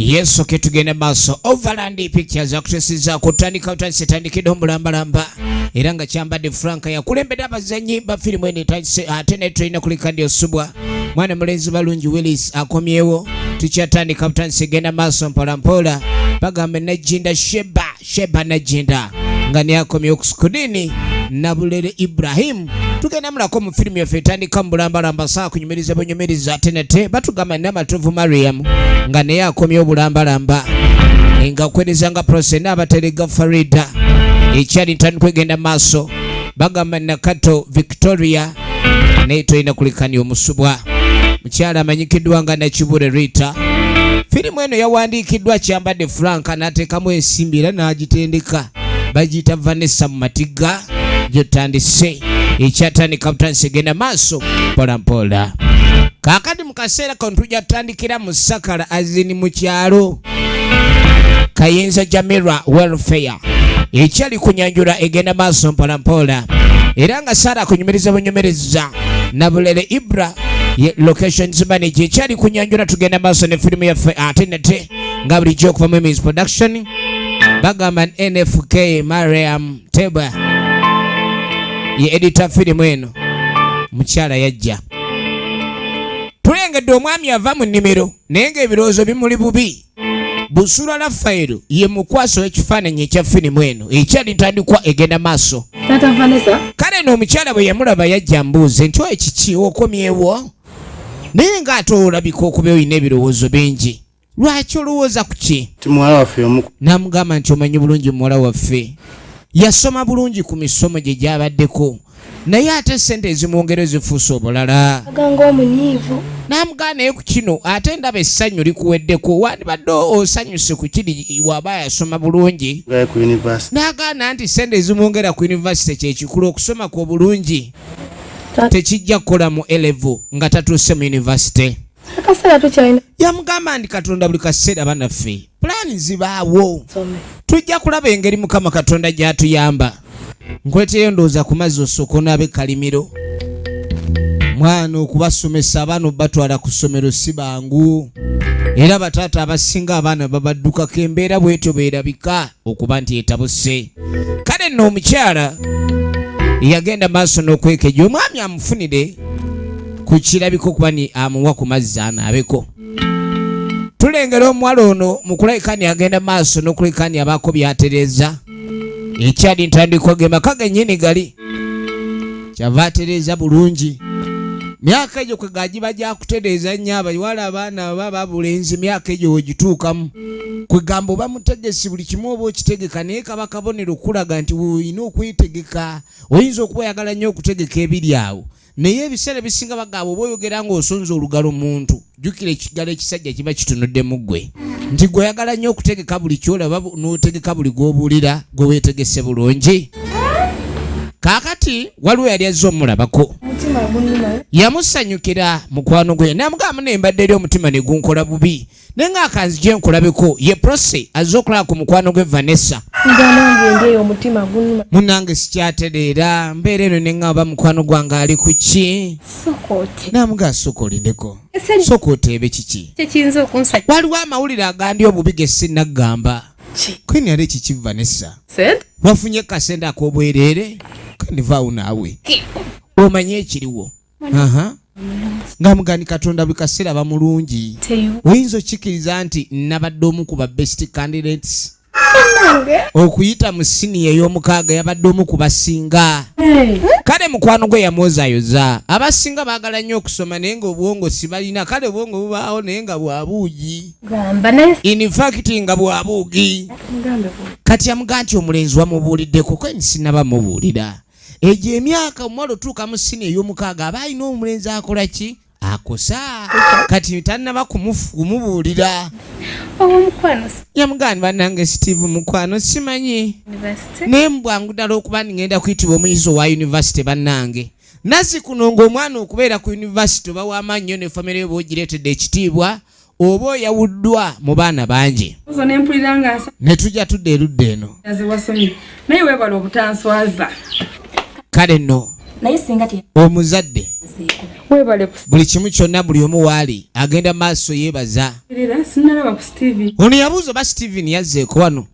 Yesu ketugenda maaso Overland Pictures akutusiza kutandika utandikidde omulambalamba era nga kyambadde Franka yakulembedde abazanyi ba firimu eno ate ne tulina kulikandi osubwa mwana mulenzi balungi Willis akomyewo tukyatandika utandikigenda maaso mpolampola bagambe Najinda Sheba Najinda nga ne akomyewo ku skudini Nabulere Ibrahim tugenda mulako mu firimu yaffe etandika mu bulambalamba saa kunyumiriza bunyumiriza tenete batugamba Namatuvu Mariam nga naye akomyewo bulambalamba nga kwereza nga prosena abaterega Farida ekyali ntandika kwegenda maaso bagamba Nakato Victoria naye tulina kulikani omusubwa mukyala amanyikiddwa nga Nakibule Rita. Firimu eno yawandiikiddwa kyambadde Franka n'ateekamu ensimbi era n'agitendeka bagiyita Vanessa mu matiga gyotandise ekyatandika butandise genda maaso mpolampola. Kaakati mu kaseera kano tujja tutandikira mu Sakala azini mu kyalo Kayenza Jamira Welfare ekyali kunyanjula egenda maaso mpolampola era nga Sara kunyumiriza bunyumiriza Nabulere Ibra locations manager ekyali kunyanjula tugenda maaso ne firimu yaffe ate nete nga bulijjo okuva mu Emmy's production bagamba NFK Mariam Teba ye editor firimu eno mukyala yajja tulengedde omwami ava mu nnimiro naye ng'ebirowoozo bimuli bubi Busula Rafaelo ye mukwaso w'ekifaananyi ekya firimu eno ekyali ntandikwa egenda maaso. Tata Vanessa Kale n'omukyala bwe yamulaba yajja mbuuze nti oyo kiki okomyewo naye ng'ate olabika okuba olina ebirowoozo bingi lwaki olowooza ku ki? Muwala waffe omu n'amugamba nti omanyi bulungi muwala waffe yasoma bulungi ku misomo gye gy'abaddeko naye ate sente ezimwongera zifuuse obulala aganga omunyiivu n'amugamba naye ku kino ate ndaba essanyu likuweddeko wandibadde osanyuse ku kiri waba yasoma bulungi ku university n'agaana nti sente ezimwongera ku yunivasite kyekikulu okusoma ku bulungi tekijja kukola mu A-level nga tatuuse mu yunivasite. akaseera tukyalina Yamugamba nti Katonda buli kaseera banaffe pulaani zibaawo tujja kulaba engeri Mukama Katonda gy'atuyamba. Nkweteyo ndowooza ku mazzi osooka onaabe kalimiro mwana okubasomesa abaana obatwala ku ssomero si bangu era bataata abasinga abaana babaddukako embeera bwetyo beerabika okuba nti etabuse. Kale nno omukyala yagenda maaso n'okwekeja omwami amufunire ku kirabiko okuba ni amuwa ku mazzi anaabeko. Tulengera omuwala ono mu kulabikani agenda maaso n'okulabikani abaako byatereeza ekyali ntandikwa gemaka gennyini gali kyava atereeza bulungi myaka egyo kwe gagiba gyakutereeza nnyo abawala abaana baba bulenzi myaka egyo wegituukamu kwe gamba oba mutegesi buli kimu oba okitegeka naye kaba kabonero okulaga nti olina okwetegeka oyinza okuba oyagala nnyo okutegeka ebiri awo naye ebiseera ebisinga bagamba oba oyogera ng'osonza olugalo muntu jjukira ekigalo ekisajja kiba kitunudde mu ggwe nti gwe oyagala nnyo okutegeka buli kyolaba n'otegeka buli gw'obuulira gwe weetegese bulungi. Kaakati waliwo yali azze omulabako yamusanyukira mukwano gwe n'amugamba naye mbadde eri omutima ne gunkola bubi naye ng'akanzi gye nkulabeko ye Prose azze okulaba ku mukwano gwe Vanessa munnange sikyatereera mbeera eno ne ŋŋamba mukwano gwange ali ku ki n'amugamba sooka olindeko sooka oteebe kiki waliwo amawulire agandi obubi ge sinnaggamba kweni ali kiki Vanessa wafunye kasente ak'obwereere kandivaawo naawe omanye ekiriwo ng'amugani Katonda buli kaseera bamulungi oyinza okkiriza nti nabadde omu ku ba best candidates okuyita mu siniya ey'omukaaga yabadde omu ku basinga. Kale mukwano gwe yamwozaayoza abasinga baagala nnyo okusoma naye ng'obwongo sibalina kale obwongo bubaawo naye nga bwabuugi in fact nga bwabuugi kati amugamba nti omulenzi wamubuuliddeko kweni sinaba mubuulira egyo emyaka omuwala otuuka mu siniya ey'omukaaga aba alina omulenzi akola ki akosa kati tannaba kumubuulira yamugamba bannange Steve mukwano simanyi naye mbwangu ddala okuba ngenda kuyitibwa omuyizi owa yunivasite bannange nazi kuno ng'omwana okubeera ku yunivasite oba w'amaanyi nnyo ne famire yo bw'ogireetedde ekitiibwa oba oyawuddwa mu baana bangi ne tujja tudda erudda eno kale nno naye singa te omuzadde Webale ku buli kimu kyonna buli omu waali agenda maaso yeebaza. Steve. Sinalaba ku Steve. Ono yabuuza oba Steven yazzeeko wano.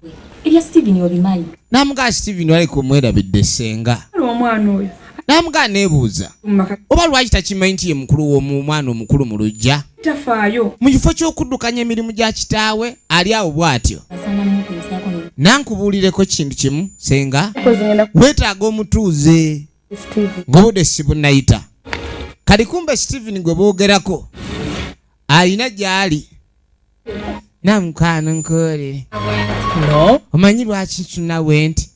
ebya Steven obimanyi N'amugaa Steven wali kumwerabidde senga. Omwana oyo. N'amugaa neebuuza Mumaka. oba lwaki takimanyi nti ye mukulu w'omwana omukulu mu luggya. Tafaayo. Mu kifo ky'okuddukanya emirimu gya kitaawe ali awo bw'atyo. asana mukulisaako ne Nankubuulireko kintu kimu senga. Kozi ngenda ku Weetaaga omutuuze Steve. ng'obudde si bunnayita. Kati kumbe Steven gwe boogerako alina gy'ali. Namukaano nkoolere. No. Omanyi lwaki tunawe nti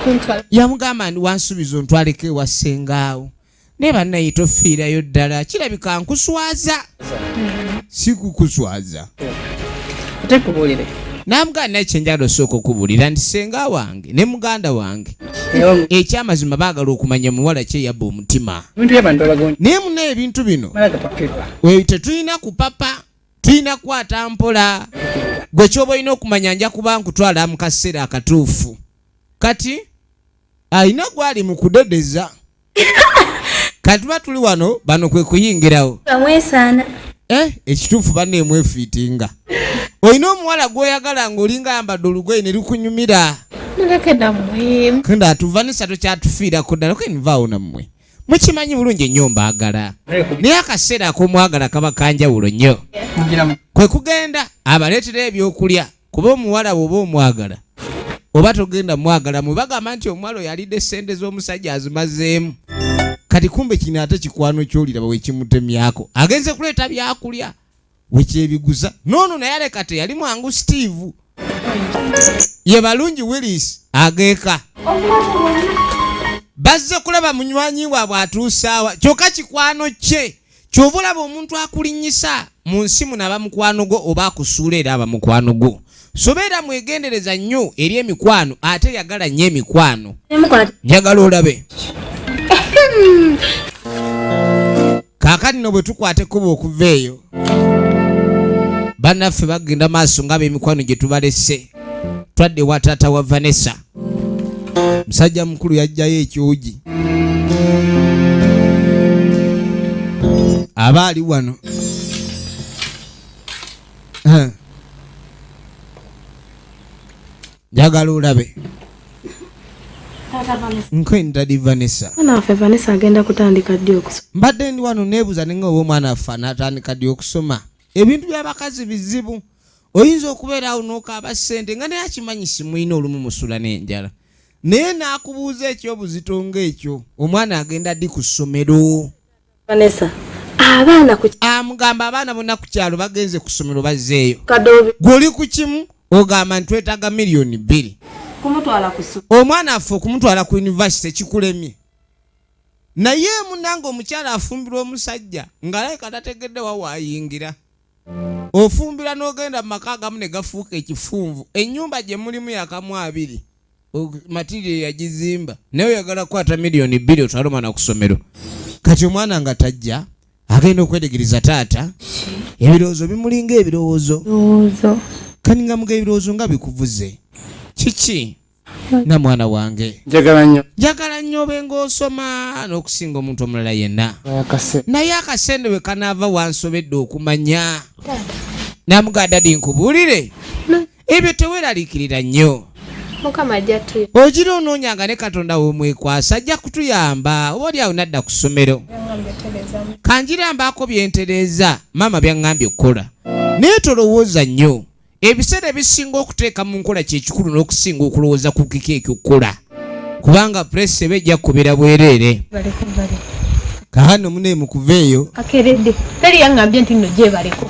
Kuntwala. yamugamba ndi wansuubiza ontwaleko ewa sengaawo. Ne bannaye tofiirayo ddala kirabika nkuswaza. Si kukuswaza. Tekubulire. N'amugamba naye kyenjagala osooka okubuulira nti senga wange ne muganda wange ekyamazima baagala okumanya muwala kye yabba omutima. Bintu by'abantu abagonyi. Naye muna ebintu bino Malaga paketwa. tetulina kupapa, tulina kukwata mpola. Gwe ky'oba olina okumanya nja kuba nkutwala mu kaseera akatuufu. Kati alina gwali mu kudedeza. Kati tuba tuli wano bano kwe kuyingirawo. bamwesaana Ekituufu banne mwefiitinga. Olina omuwala gw'oyagala ng'olinga ayambadde olugoye ne lukunyumira. Muleke namwe. Kenda atuvanisa tokyatufiirako ddala kwenvaawo nammwe. Mukimanyi bulungi ennyo mbaagala. Naye akaseera ak'omwagala kaba kanjawulo nnyo. Ngiramu. Kwe kugenda abaleetera ebyokulya kuba omuwala bw'oba omwagala oba togenda mwagala mwe bagamba nti omuwala oyo alidde ssente z'omusajja azimazeemu. Kati kumbe kino ate kikwano ky'oliraba wekimutemyako agenze kuleeta byakulya wekyebiguza. Noono naye aleka teyali mwangu Steve. Ye balungi Willis ageeka. Bazze kulaba munywanyi waabwe atuusaawa kyokka kikwano kye. Ky'ova olaba omuntu akulinnyisa mu nsi muno aba mukwano gwo oba akusuula era aba mukwano gwo. Sobeera mwegendereza nnyo eri emikwano ate yagala nnyo emikwano. Njagala olabe. Kaakati no bwe tukwate kuba okuva eyo bannaffe bagenda maaso ng'ab'emikwano gye tubalese. Twadde wa taata wa Vanessa. Musajja mukulu yajjayo ekyogi. Aba ali wano. Njagala olabe. Nkwenda di Vanessa. Mwana waffe Vanessa agenda kutandika ddi okusoma. Mbadde ndi wano neebuuza ne nga oba omwana waffe anaatandika ddi okusoma. Ebintu by'abakazi bizibu. Oyinza okubeera awo n'okaaba ssente nga naye akimanyi simulina olumu musula n'enjala. Naye n'akubuuza ekyobuzito ng'ekyo omwana agenda ddi ku ssomero. Vanessa. Abaana ku Amugamba abaana bonna ku kyalo bagenze ku ssomero bazzeeyo. kadobi. Gw'oli ku kimu ogamba nti twetaaga miliyoni 2. Kumutwala ku ssomero. Omwana affe okumutwala ku yunivasite kikulemye. Naye munange omukyala afumbirwa omusajja ng'alabika tategedde wa waayingira. Ofumbira n'ogenda mu maka agamu ne gafuuka ekifunvu. Ennyumba gye mulimu yakamu 2. Matiriyo yagizimba. Naye oyagala kukwata miliyoni 2 otwale omwana ku ssomero. Kati omwana nga tajja agenda okwetegereza taata. Ebirowoozo bimulinga ebirowoozo. Kaninga muga ebirowoozo nga bikuvuze. Kiki? Na mwana wange. Njagala nnyo obenga osoma n'okusinga omuntu omulala yenna. Naye akasende we kanaava wansobedde okumanya. Namuga dadi nkubuulire. Ebyo teweeraliikirira nnyo. Mukama ajja tuyo. Ogira onoonyanga ne Katonda w'omwekwasa ajja kutuyamba oba oli awo nadda ku ssomero. Kanjirambaako byentereeza maama byaŋŋambye okukola. Naye tolowooza nnyo. Ebiseera ebisinga okuteeka mu nkola kye kikulu n'okusinga okulowooza ku kiki ekyokukola. Kubanga puresi eba ejja kubeera bwereere. Kaakano mune mukuva eyo. Akeredde. Teri yaŋŋambye nti nno gye baleko.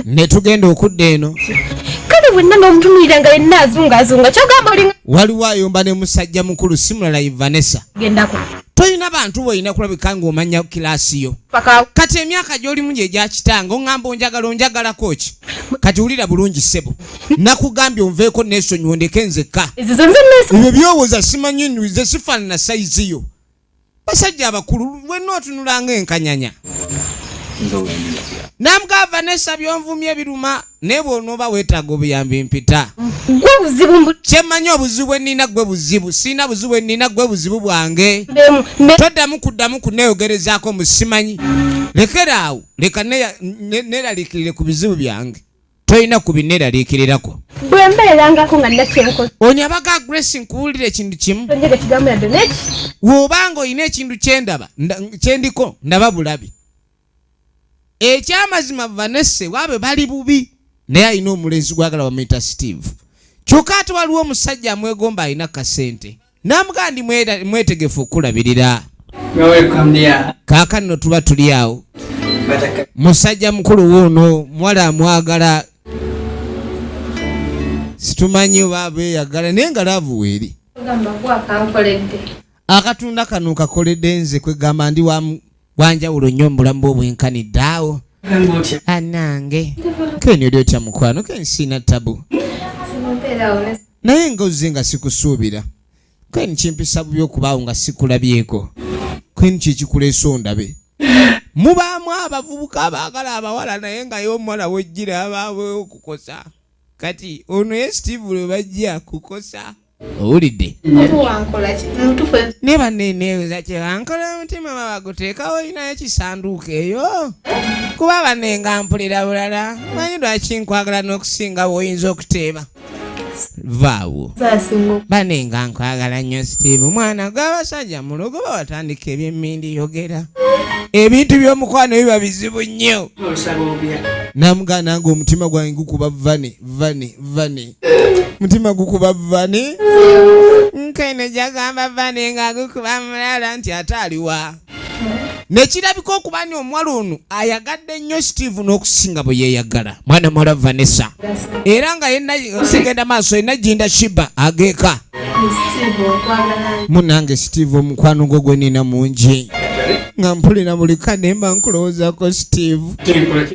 Ne tugenda okudda eno. Kale bwenna n'omutunuulira nga yenna azungazunga kyogamba olinga. Waliwo ayomba ne musajja mukulu si mulala ye Vanessa. Gendako. Toyina bantu boyina kulabika ng'omanya kilaasi yo. Kati emyaka gy'olimu gye gya kitanga oŋŋamba onjagalako ki? Kati wulira bulungi ssebo. Nakugambye onveeko neesonyiwa ndeke nzekka. Ebyo byowooza simanyi nnuize sifaanana sayizi yo. Basajja abakulu wenna otunula ng'enkanyanya. Namga Vanessa byonvumye biruma ne bw'onooba weetaaga obuyambi mpita. Gwe buzibu Kyemmanyi obuzibu ennina gwe buzibu, sina buzibu ennina gwe buzibu bwange. Toddamu kuddamu kuneeyogerezaako mu simanyi. Lekeraawo leka neeraliikirire ku bizibu byange. Toyina kubineeraliikirirako. bwe mbeerangako nga nakyenkoze. Onyabaga Grace nkuwulira ekintu kimu. Tonjega kigambo yadde neki. Bw'obanga olina ekintu kyendiko ndaba bulabi. Ekyamazima Vanessa waabe bali bubi naye alina omulenzi gwagala bamuyita Steve. Kyokka ate waliwo omusajja amwegomba alina kasente. Namugaa ndi mwetegefu okulabirira. Kaakano tuba tuli awo. Musajja mukulu wuuno muwala amwagala. Situmanyi oba abeeyagala naye nga laavu weeri. Ogamba gwakankoledde. Akatunda kano kakoledde nze kwegamba ndi wanjawulo nnyo mu bulamu bw'obwenkanidde awo. Anange keni oli otya mukwano keni siina tabu naye ng'ozze nga sikusuubira keni kimpisa bubi okubaawo nga sikulabyeko keni kikikuleesa ondabe. Mubaamu abavubuka abaagala abawala naye nga y'omuwala wejjira abaawe okukosa kati ono ye Steve lwe bajja kukosa. Owulidde ne banneneeweza kye bankola omutima babaguteekawo olinayo ekisanduuko eyo kuba banenga mpulira bulala manyi lwaki nkwagala n'okusinga bw'oyinza okuteeba. Vaawo banenga nkwagala nnyo Steve mwana gw'abasajja mulogo bawatandika ebyemmindi yogera ebintu by'omukwano biba bizibu nnyo. Namugaa nange omutima gwange gukuba vane mutima gukuba vane nkene jagamba vane nga gukuba mulala nti ate aliwa. Nekirabika okuba ni omuwala ono ayagadde nnyo Steve n'okusinga bwe yeeyagala mwana muwala Vanessa era nga yenna sigenda maaso yenna jinda shiba ageeka. Munange Steve omukwano gwo gwe nina mungi nga mpulira buli kane mba nkulowoozaako Steve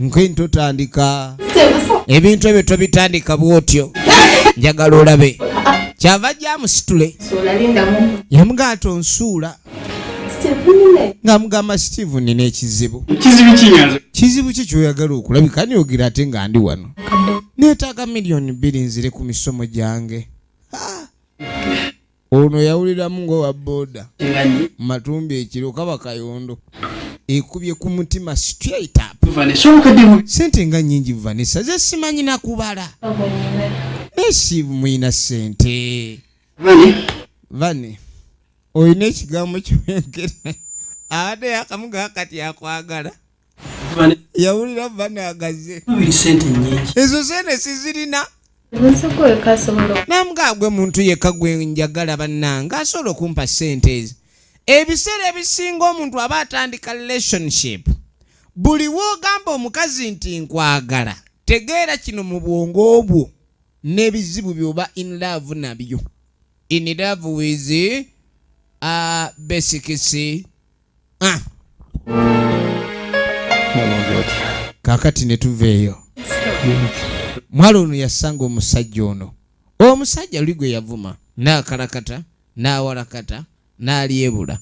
nkwe ntotandika ebintu ebyo tobitandika bw'otyo njagala olabe kyava gyamusitule yamugaa tonsuula nga mugamba Steve nina ekizibu. Kizibu ki kyoyagala okulabika niyogera ate nga ndi wano neetaaga $2,000,000 nzire ku misomo gyange. Ono yawuliramu ng'owa booda matumbi ekiro kaba kayondo ekubye ku mutima straight up. Sente nga nnyingi Vanessa ze simanyi na kubala naye Steve muyina sente. Vane olina ekigambo ky'oyogera abadde yakamugaa kati akwagala yawulira Vane agaze ezo sente sizirina. Namugaa gwe muntu yekka gwe njagala bannanga asobola okumpa sente ezo. Ebiseera ebisinga omuntu aba atandika relationship buli w'ogamba omukazi nti nkwagala tegeera kino mu bwongo bwo n'ebizibu by'oba in love nabyo. In love with basics. Kaakati ne tuveeyo. Mwala ono yasanga omusajja ono. Omusajja luli gwe yavuma n'akalakata n'awalakata n'alyebula.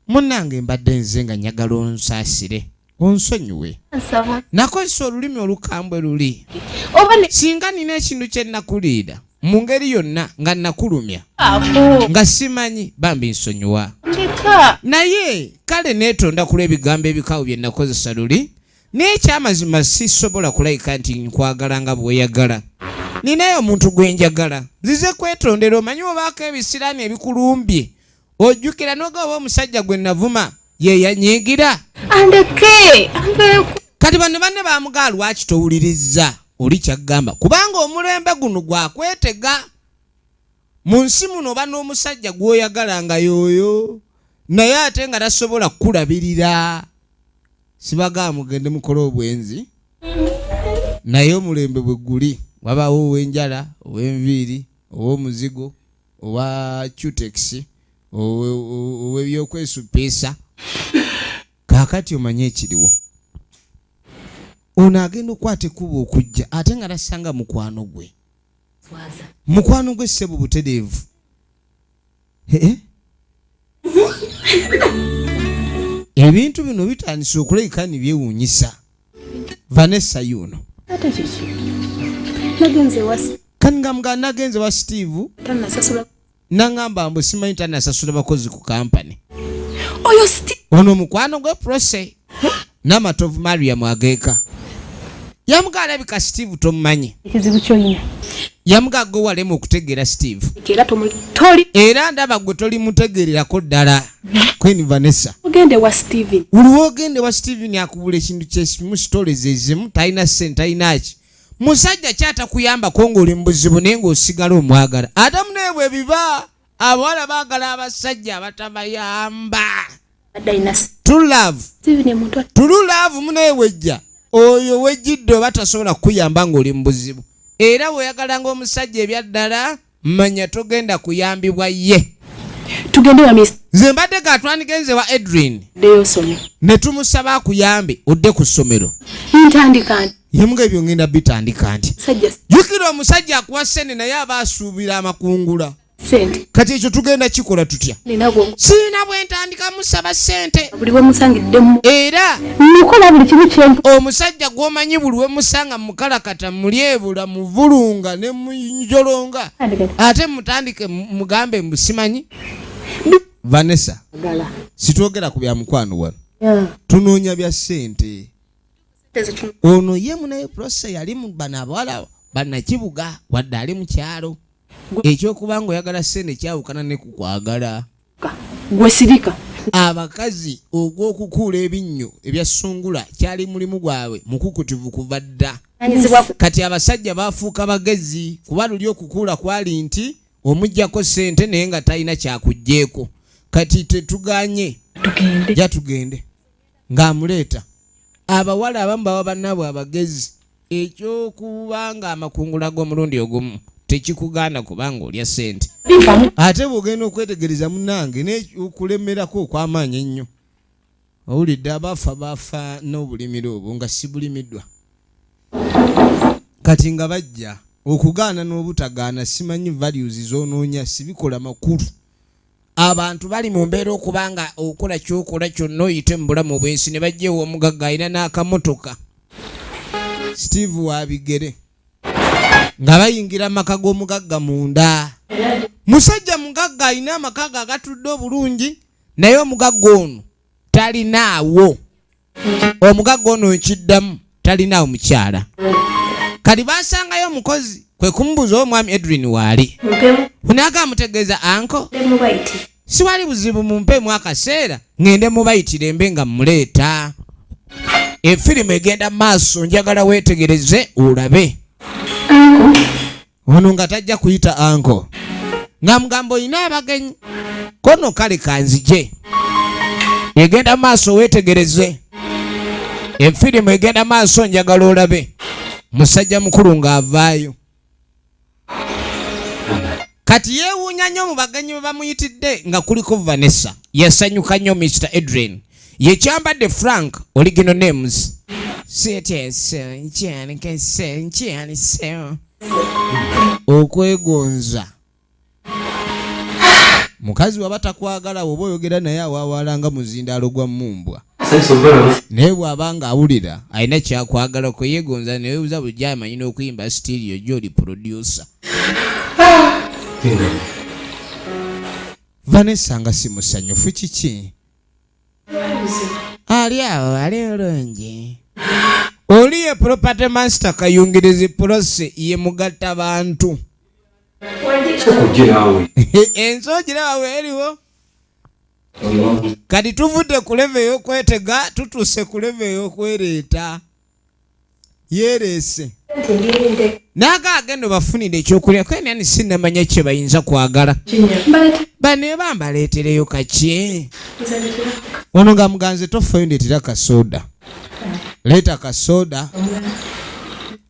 Munnange mbadde nze nga njagala onsaasire onsonyiwe. Nakozesa olulimi olukambwe luli singa nina ekintu kye nakuliira mu ngeri yonna nga nakulumya nga simanyi bambi nsonyiwa. Naye kale neetonda kula ebigambo ebikawo bye nakozesa luli n'ekyamazima sisobola kulayika nti nkwagala nga bweyagala. Ninayo omuntu gwe njagala nzize kwetondera omanyi obaako ebisiraani ebikulumbye ojjukira n'ogaba omusajja gwe navuma ye yanyiigira. Kati bano banne bamugaa lwaki towulirizza oli kyagamba kubanga omulembe guno gwakwetega. Mu nsi muno oba n'omusajja gw'oyagala nga yooyo naye ate nga tasobola kukulabirira. Sibagaa mugende mukole obwenzi naye omulembe bwe guli wabaawo ow'enjala ow'enviiri ow'omuzigo owa cutex ow'ebyokwesupiisa. Kaakati omanye ekiriwo ono agenda okukwata ekkuba okujja ate nga tasanga mukwano gwe. Mukwano gwe ssebo butereevu. ebintu bino bitandise okulabika ne byewuunyisa Vanessa yuno ate kiki nagenze wasi kani nga nagenze wa Steve tanasasula nangamba mbu simanyi tanasasula bakozi ku kampani oyo Steve ono mukwano gwe Prose n'amatovu Mariam ageeka yamugalabika Steve tomumanyi ekizibu kyonyina yamugaga walemu okutegeera Steve era tomutoli era ndaba gwe toli mutegeererako ddala Queen Vanessa ogende wa Steven uliwo ogende wa Steven akubula ekintu kyesimu sitolezi ezimu talina ssente talinaki musajja kyatakuyambako ng'oli mu buzibu naye ng'osigala omwagala ate muneebwe biba abawala baagala abasajja abatabayamba True love muneewejja oyo wejjidde oba tasobola kukuyamba ng'oli mu buzibu era bw'oyagala ng'omusajja ebyaddala manya togenda kuyambibwa ye tugende wa Miss nze mbadde gatwandigenze wa Edwin deyosome ne tumusaba akuyambe odde ku ssomero ntandika nti yemuga ebyo ngenda bitandika nti sajja jukira omusajja akuwa ssente naye aba asuubira amakungula sente kati ekyo tugenda kikola tutya ninago siina bwe ntandika musaba ssente buli bwe musangiddemu era mukola buli kimu kyempu omusajja gw'omanyi buli we musanga mukalakata mulyebula muvulunga ne munjolonga ate mutandike mugambe mbusimanyi Vanessa gala sitwogera ku bya mukwano wano tunoonya bya ssente ono ye munaye Prose yali mu bano abawala bannakibuga wadde ali mu kyalo ekyokuba nga oyagala ssente kyawukana ne kukwagala gwe sirika abakazi ogw'okukuula ebinnyo ebya ssungula kyali mulimu gwabwe mukukutivu kuva dda kati abasajja baafuuka bagezi kuba luli okukuula kwali nti omuggyako ssente naye nga talina kyakugjeeko kati tetuganye ja tugende ng'amuleeta abawala abamu bawa bannaabwe abagezi ekyokuba nga amakungula g'omulundi ogumu tekikugaana kubanga olya ssente ate bw'ogenda okwetegereza munnange n'okulemerako okw'amaanyi ennyo owulidde baafa n'obulimiro obwo nga si bulimiddwa kati nga bajja okugaana n'obutagaana simanyi values z'onoonya sibikola makulu abantu bali mu mbeera okuba nga okola kyokola kyonna oyite mu bulamu bw'ensi ne bajja ew'omugagga alina n'akamotoka Steve wabigere nga bayingira amaka g'omugagga munda musajja mugagga alina amaka ge agatudde obulungi naye omugagga ono talinaawo omugagga ono ekiddamu talinaawo mukyala kati basangayo omukozi kwe kumubuuza omwami Edwin waali funaka amutegeeza anko siwali buzibu mumpeemu akaseera ngende mubayitire mbe nga muleeta efirimu egenda maaso njagala weetegereze olabe ono nga tajja kuyita anko nga mugamba olina abagenyi kono kale kanzije egenda maaso weetegereze efirimu egenda maaso njagala olabe musajja mukulu ng'avaayo kati yeewuunya nnyo mu bagenyi bwe bamuyitidde nga kuliko Vanessa yasanyuka nnyo Mr. Edwin yekyambadde Frank original names okwegonza mukazi waba takwagala oba oyogera naye awaawalanga muzindaalo gwa mumbwa naye bw'aba nga awulira alina kyakwagala kwe yeegonza newebuza bulijjo amanyi n'okuyimba sitiiriyo gy'oli producer Vanessa nga si musanyufu kiki ali awo ali olungi oli ye property master kayungirizi Prose ye mugatta bantu ensoogira wawe eriwo kati tuvudde ku leve ey'okwetega tutuuse ku leve ey'okwereeta yeereese naga agenda bafunire ekyokulya kwenani sinnamanya kye bayinza kwagala bane bambaleetereyo kaki ono nga muganze tofayo ndeetera kasoda leeta kasoda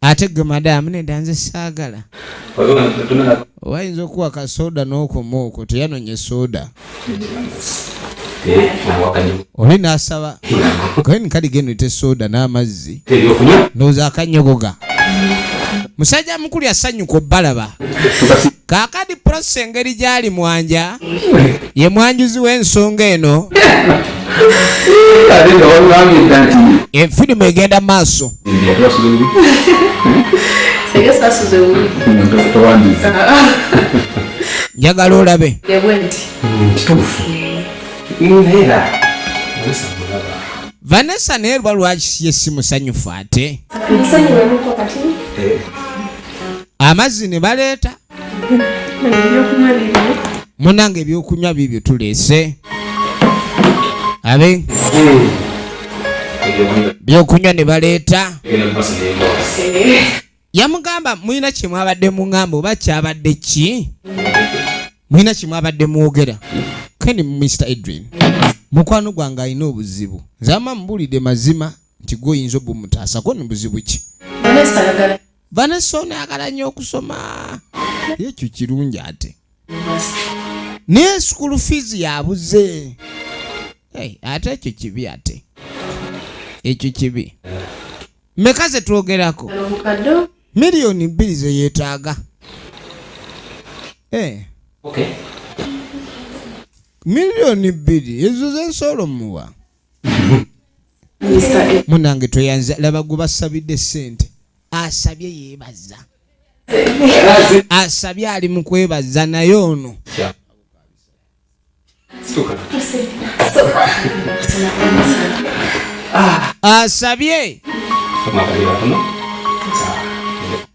ate gwe madamu nedanze saagala wayinza okuwa kasoda n'okoma okwo teyanonye soda oli n'asaba kweni kali genda ite soda n'amazzi ndowooza akanyogoga musajja mukulu yasanyuka obbalaba kaakadi Prose engeri gy'ali mwanja ye mwanjuzi w'ensonga eno Efirimu egenda maaso. Njagala olabe. Vanessa naye lwaki ye si musanyufu ate? Amazzi ne baleeta. Munange ebyokunywa bibyo tuleese. Abe byokunywa ne baleeta. Yamugamba mulina kye mwabadde muŋŋamba oba kyabadde ki? Mulina kye mwabadde mwogera? Kani Mr. Adrian, mukwano gwange alina obuzibu. Nzama mbulidde mazima nti goyinza obumutaasako ne buzibu ki? Vanessa ono ayagala nnyo okusoma. Ekyo kirungi ate. Naye school fees yabuze. Ate ekyo kibi ate. Ekyo kibi. Mmeka ze twogerako? Miliyoni 2 ze yeetaaga. Okay. Miliyoni 2 ezo z'ensolo muwa. Munange toyanza laba gwe basabidde ssente. Asabye yeebaza. Asabye ali mu kwebaza naye ono. Asabye.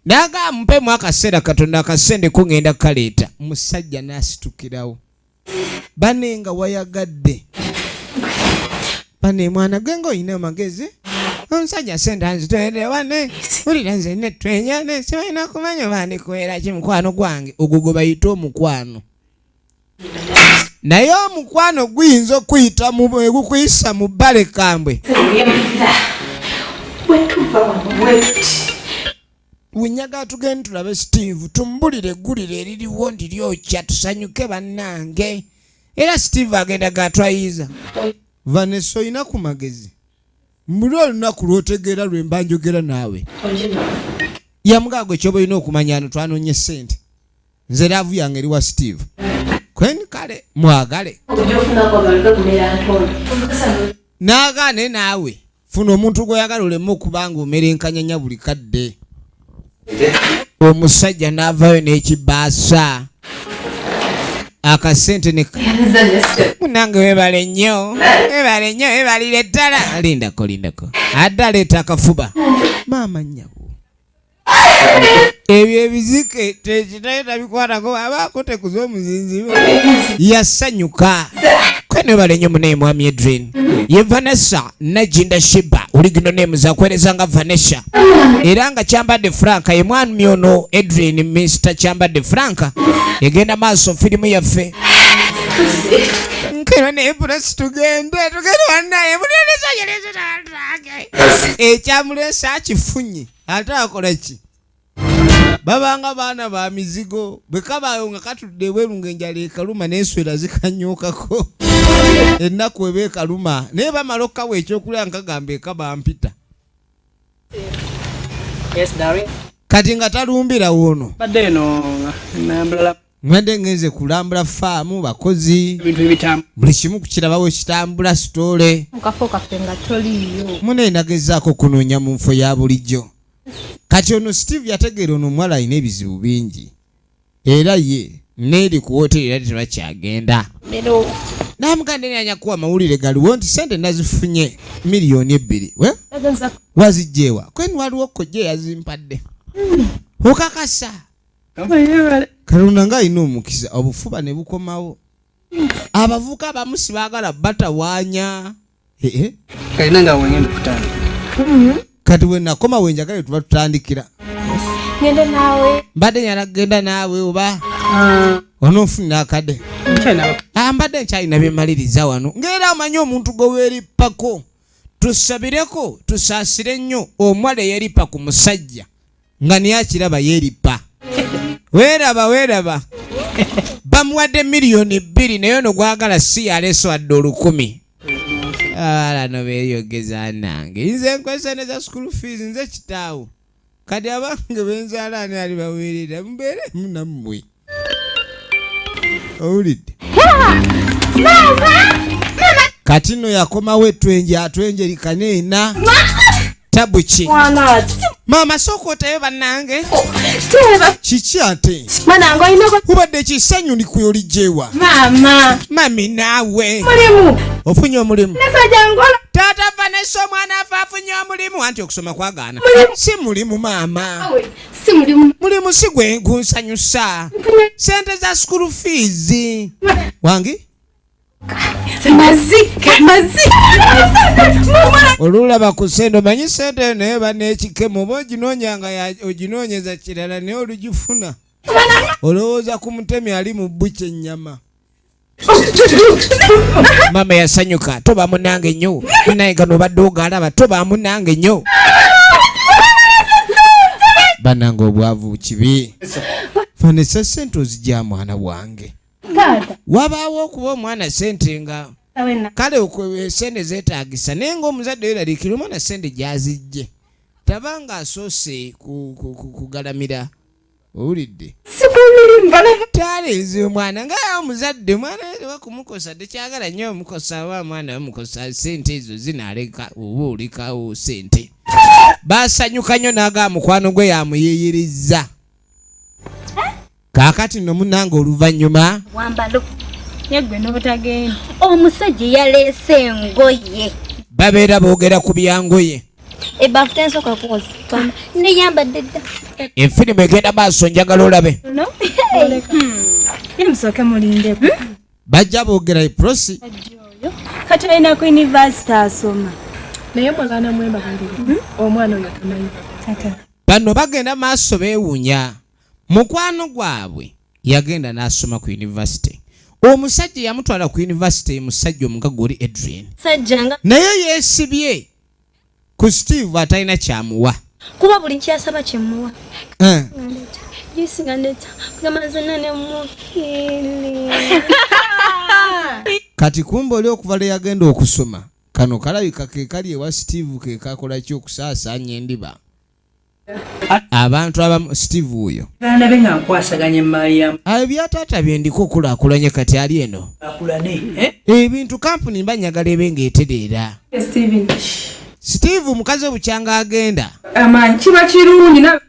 Naga mpe mu akaseera Katonda akasende ko ngenda kaleeta. Musajja n'asitukirawo. Banenga wayagadde. Bane mwana gwengo ine amagezi. Omusajja sente nzitwere wane. Ulira nze netwenya ne sibalina kumanya bandi kwera ki mukwano gwange. Ogwo gwe bayita omukwano. Naye omukwano guyinza okuyita gukuyisa mu bbale kambwe. Winyaga tugende tulabe Steve tumbulire eggulire eririwo ndiryokya tusanyuke bannange. Era Steve agenda gatwayiza. Vanessa oyina ku magezi. Mbuli olunaku lw'otegeera lwe mba njogera naawe. Yamugago ekyoba olina okumanya ano twanoonye ssente. Nze laavu yange eri wa Steve. Kweni kale mwagale. Naagaane naawe. Funa omuntu gw'oyagala oleme okubanga omerenkanyanya buli kadde. Omusajja n'avaayo n'ekibaasa. Akasente ne munange webale nnyo. Webalire ddala. Lindako. Adda leeta akafuba. Maama nnyabo. Ebyo ebizike tekitayita bikwatako abaako tekuza omuzinzi. Yasanyuka. Kwene webale nnyo munaye mwami Adrian. Ye Vanessa Najinda Shiba. Oligino name za kwereza nga Vanessa. Era nga Kyambadde Franka ye mwami ono Adrian Mr. Kyambadde Franka. Egenda maaso firimu yaffe. Nkero ne press tugende wanaye muneneza yereza tandage. Ekyamulesa akifunye. Ate akola ki? Babanga baana ba mizigo bwe kabayo nga katudde bweru ng'enjala ekaluma n'enswera zikanyuukako. Ennaku eba ekaluma naye bamala okkawa ekyokulya nkagamba ekaba mpita. Yes, darling. Kati nga talumbira wono. Badde eno nambula. Mwende ngenze kulambula faamu bakozi. Ebintu ebitamu. Buli kimu kukirabawo kitambula sitole. Mukafo kaffe nga toliyo. Mune nagezaako kunoonya mu nfo ya bulijjo. Kati ono Steve yategeera ono omuwala alina ebizibu bingi. Era ye neeri ku wooteeri era tebakyagenda. Namugande nyanya kuwa mawulire galiwo nti sente nazifunye miliyoni 2. Wazijjeewa. Kweni waliwo kojja yazimpadde. Okakasa. Kalunda nga alina omukisa obufuba ne bukomawo. Abavuka abamu si baagala batawaanya. Kalina nga wengenda okutandika. Kati we nakoma we njagala tuba tutandikira. Ngende naawe. Mbadde nyala kugenda naawe oba onoofunira akadde. Mbadde nkyalina bye mmaliriza wano. Ng'era amanyi omuntu gwe weerippako. Tusabireko tusaasire nnyo omuwala eyeerippa ku musajja nga niye akiraba yeerippa. Weeraba. Bamuwadde miliyoni 2 naye ono gwagala si yaleese wadde 10,000. No beeyogeza nange. Nze nkwesoneza school fees nze kitaawo. Kati abange benzaala ani ali baweerera mubeere munammwe. Owulidde? kati no yakomawo etwenje atwenje likaneena tabuki mama soko otayo bannange kiki ate mwana ngo inoko ubadde kisanyu ndikuyolijjewa mami naawe ofunye omulimu nasajja ngola taata vanessa omwana afe afunye omulimu anti okusoma kwagaana si mulimu maama si mulimu si gwe gunsanyusa sente za school fees wangi mazi olulaba ku sente omanyi sente naye banekikemo oba oginoonyeza kirala naye olugifuna olowooza ku mutemi ali mu bbuki ennyama mama yasanyuka toba munange nnyo naye gano obadde ogalaba toba munange nnyo banange obwavu kibi fanesa sente ozijja mwana wange wabaawo okuba omwana sente nga kale sente zeetaagisa naye ngaomuzadde yeraliikira omwana sente gyazijje tabanga asoose kugalamira owulidde talenze omwana nga omuzadde mwana wakumukosa tekyagala nnyo omukosa wa mwana bamukosa sente ezo zinaaleka oba olekawo sente basanyuka nnyo naga mukwano gwe yamuyeeyereza kaakati no munange oluvannyuma wambalo yegwe n'obutagenda omusajja yaleese engoye babeera boogera ku byangoye ebbafu tensoka kukoza neyambadde dda efirimu egenda maaso njagala olabe yamusooke mulindeku bajja boogera eprosi kati alina ku yunivasite asoma naye mwagana mwembagalire omwana oyo tamanyi bano bagenda maaso beewuunya mukwano gwabwe yagenda n'asoma ku yunivasite omusajja yamutwala ku yunivasite musajja omugaga oli Adrian naye yeesibye ku Steve atalina kyamuwa kuba buli nkyasaba kyemuwa jisigandeta kugamazana ne mufili kati kumbe oli okuva le yagenda okusoma kano kalabika ke kali ewa Steve ke kakola ki okusaasaanya endiba abantu abamu Steve oyo Nabe nga nkwasaganye maya. Ebyataata byendiko okulaakulanye kati ali eno. Akulane, Ebintu kampuni mbanyagala ebenga etereera. Steve mukazi obukyanga agenda. Amanyi kiba kirungi na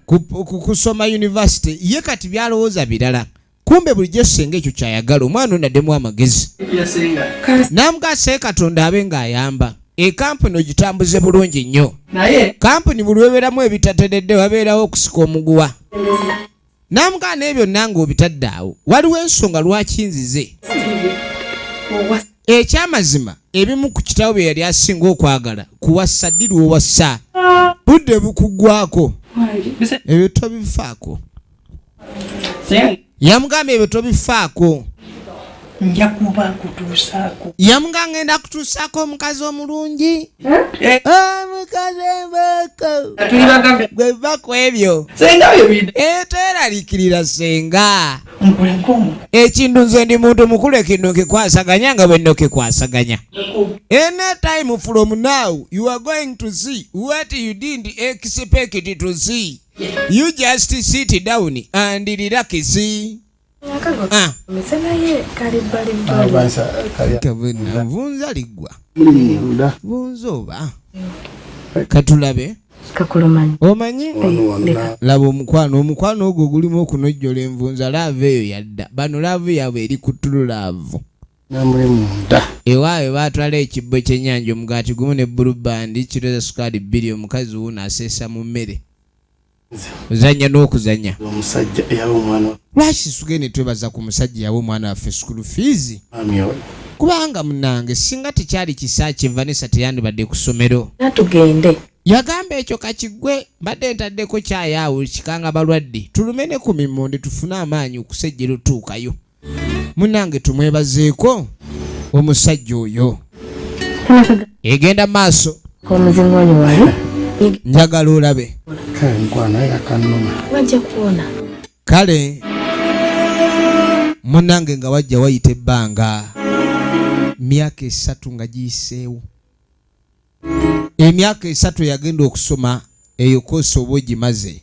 kusoma university ye kati byalowooza birala. Kumbe bulijjo senga ekyo kyayagala omwana onaddemu amagezi. Namugase Katonda abenga ayamba. Kampuni ogitambuze bulungi nnyo. Naye kampuni buli webeeramu ebitateredde wabeerawo okusika omuguwa. Namugana ebyo nange obitadde awo. Waliwo ensonga lwaki nzize. Ekyamazima ebimu ku kitabo bye yali asinga okwagala kuwasa ddi lw'owasa. Budde bukuggwako. Ebyo tobifaako. Yamugamba ebyo tobifaako. nja kuba kutuusaako. Yamuganga ngenda kutuusaako omukazi omulungi. Omukazi embako. Gwe bako ebyo. Senga byo. Teeraliikirira senga. Nkulenkomo. Ekintu nze ndi muntu mukulu ekintu nkikwasaganya nga bwe nno kikwasaganya. Any time from now you are going to see what you didn't expect to see. You just sit down and relax. Kabena vunza ligwa. Vunzoba. Katulabe. Kakulumanyi. Omanyi? Laba omukwano ogwo gulimu okunojjola envunza lave eyo yadda. Bano lave yaabwe eri ku ttulu laavu. Ewaawe baatwala ekibbo ky'ennyanja omugaati gumu ne bulubandi kiro sukaali 2 omukazi wuno aseesa mu mmere. Uzanya n'okuzanya. Omusajja yawo omwana. Lwaki tugende twebaza ku musajja yawo omwana waffe school fees? Kubanga munange singa tekyali kisa kye Vanessa teyandibadde ku ssomero. Natugende. Yagamba ekyo kakigwe badde ntaddeko kyayaawo kikanga balwadde tulumene ku mimmonde tufune amaanyi okusejjera otuukayo. Munange tumwebazeeko omusajja oyo. Egenda maaso. Omuzingonyo wali. Njagala olabe. Wajja kuona. Kale munange nga wajja wayita ebbanga myaka 3 nga giyiseewo. Emyaka 3 yagenda okusoma eyo koosi oba ogimaze.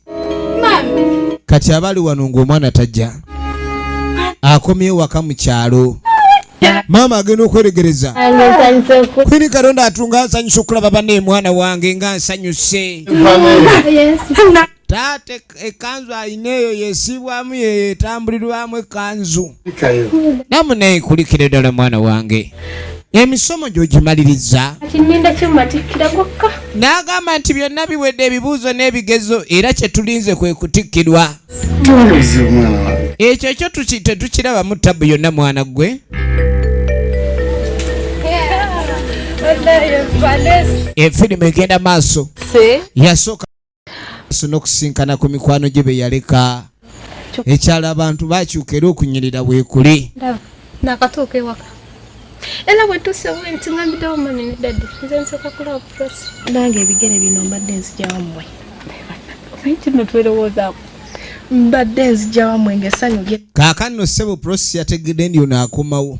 Kati abali wano ng'omwana tajja akomyewo waka mu kyalo Mama agenda okweregereza. Kwini Katonda atunga nsanyusa okulaba banne mwana wange nga nsanyuse. Taate ekanzu ayina eyo yesibwamu yetambulirwamu ekanzu. Namune nkulikire ddala mwana wange. Emisomo gy'ogimaliriza. N'agamba nti byonna biwedde ebibuuzo n'ebigezo era kye tulinze kwe kutikkirwa. Ekyo kyo tetukiraba mu ttabu yonna mwana gwe. Efirimu egenda maaso. Yasooka n'okusinkana ku mikwano gye be yaleka. Ekyalo abantu bakyuka era okunyirira weekuli. Nakatuuka ewaka. Era bwe tusewe nti ngambiddewo mami ne daddy nze nsooka kulaba pulosi. Nange ebigere bino mbadde nzija wammwe. Kino twerowoozako. Mbadde nzija wammwe ng'essanyu lye. Kaakano ssebo pulosi yategedde ndi ono akomawo.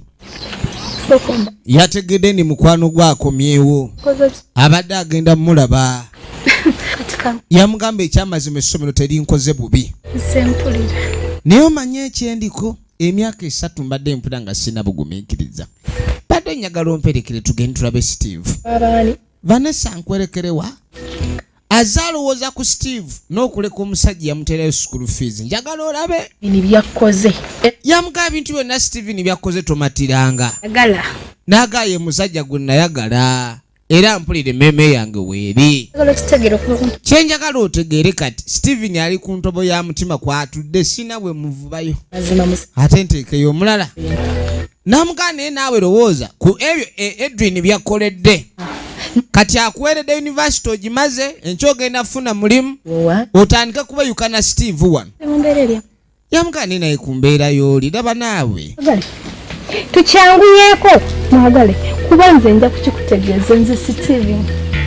Yategedde ndi mukwano gwe akomyewo. Abadde agenda mulaba. Yamugamba ekyamazima essomero terinkoze bubi. Naye omanye ekyendiko emyaka 3 mbadde mpula nga sina bugumiikiriza. Badde njagala omperekere tugende tulabe Steve. Vanessa nkwerekerewa. Azaalowooza ku Steve n'okuleka omusajja yamuteerayo school fees. Njagala olabe. Bino byakoze. Yamugamba bintu byonna Steven byakoze tomatiranga. Agala. N'agaaye musajja gwe nayagala. Era mpulire meme yange weeri. Kyenjagala otegeere kati Steven ali ku ntobo ya mutima kwatudde sina bwe muvubayo. Ate nteekeyo omulala. Namugamba naye naawe lowooza ku ebyo Edwin byakoledde. Kati akuweredde university ogimaze enkya ogenda funa mulimu otandika kubayukana Steve wano. Yamugamba naye naye ku mbeera y'oli laba naawe. Tukyanguyeeko mwagale kuba nze nja kukikutegeeza nze Steven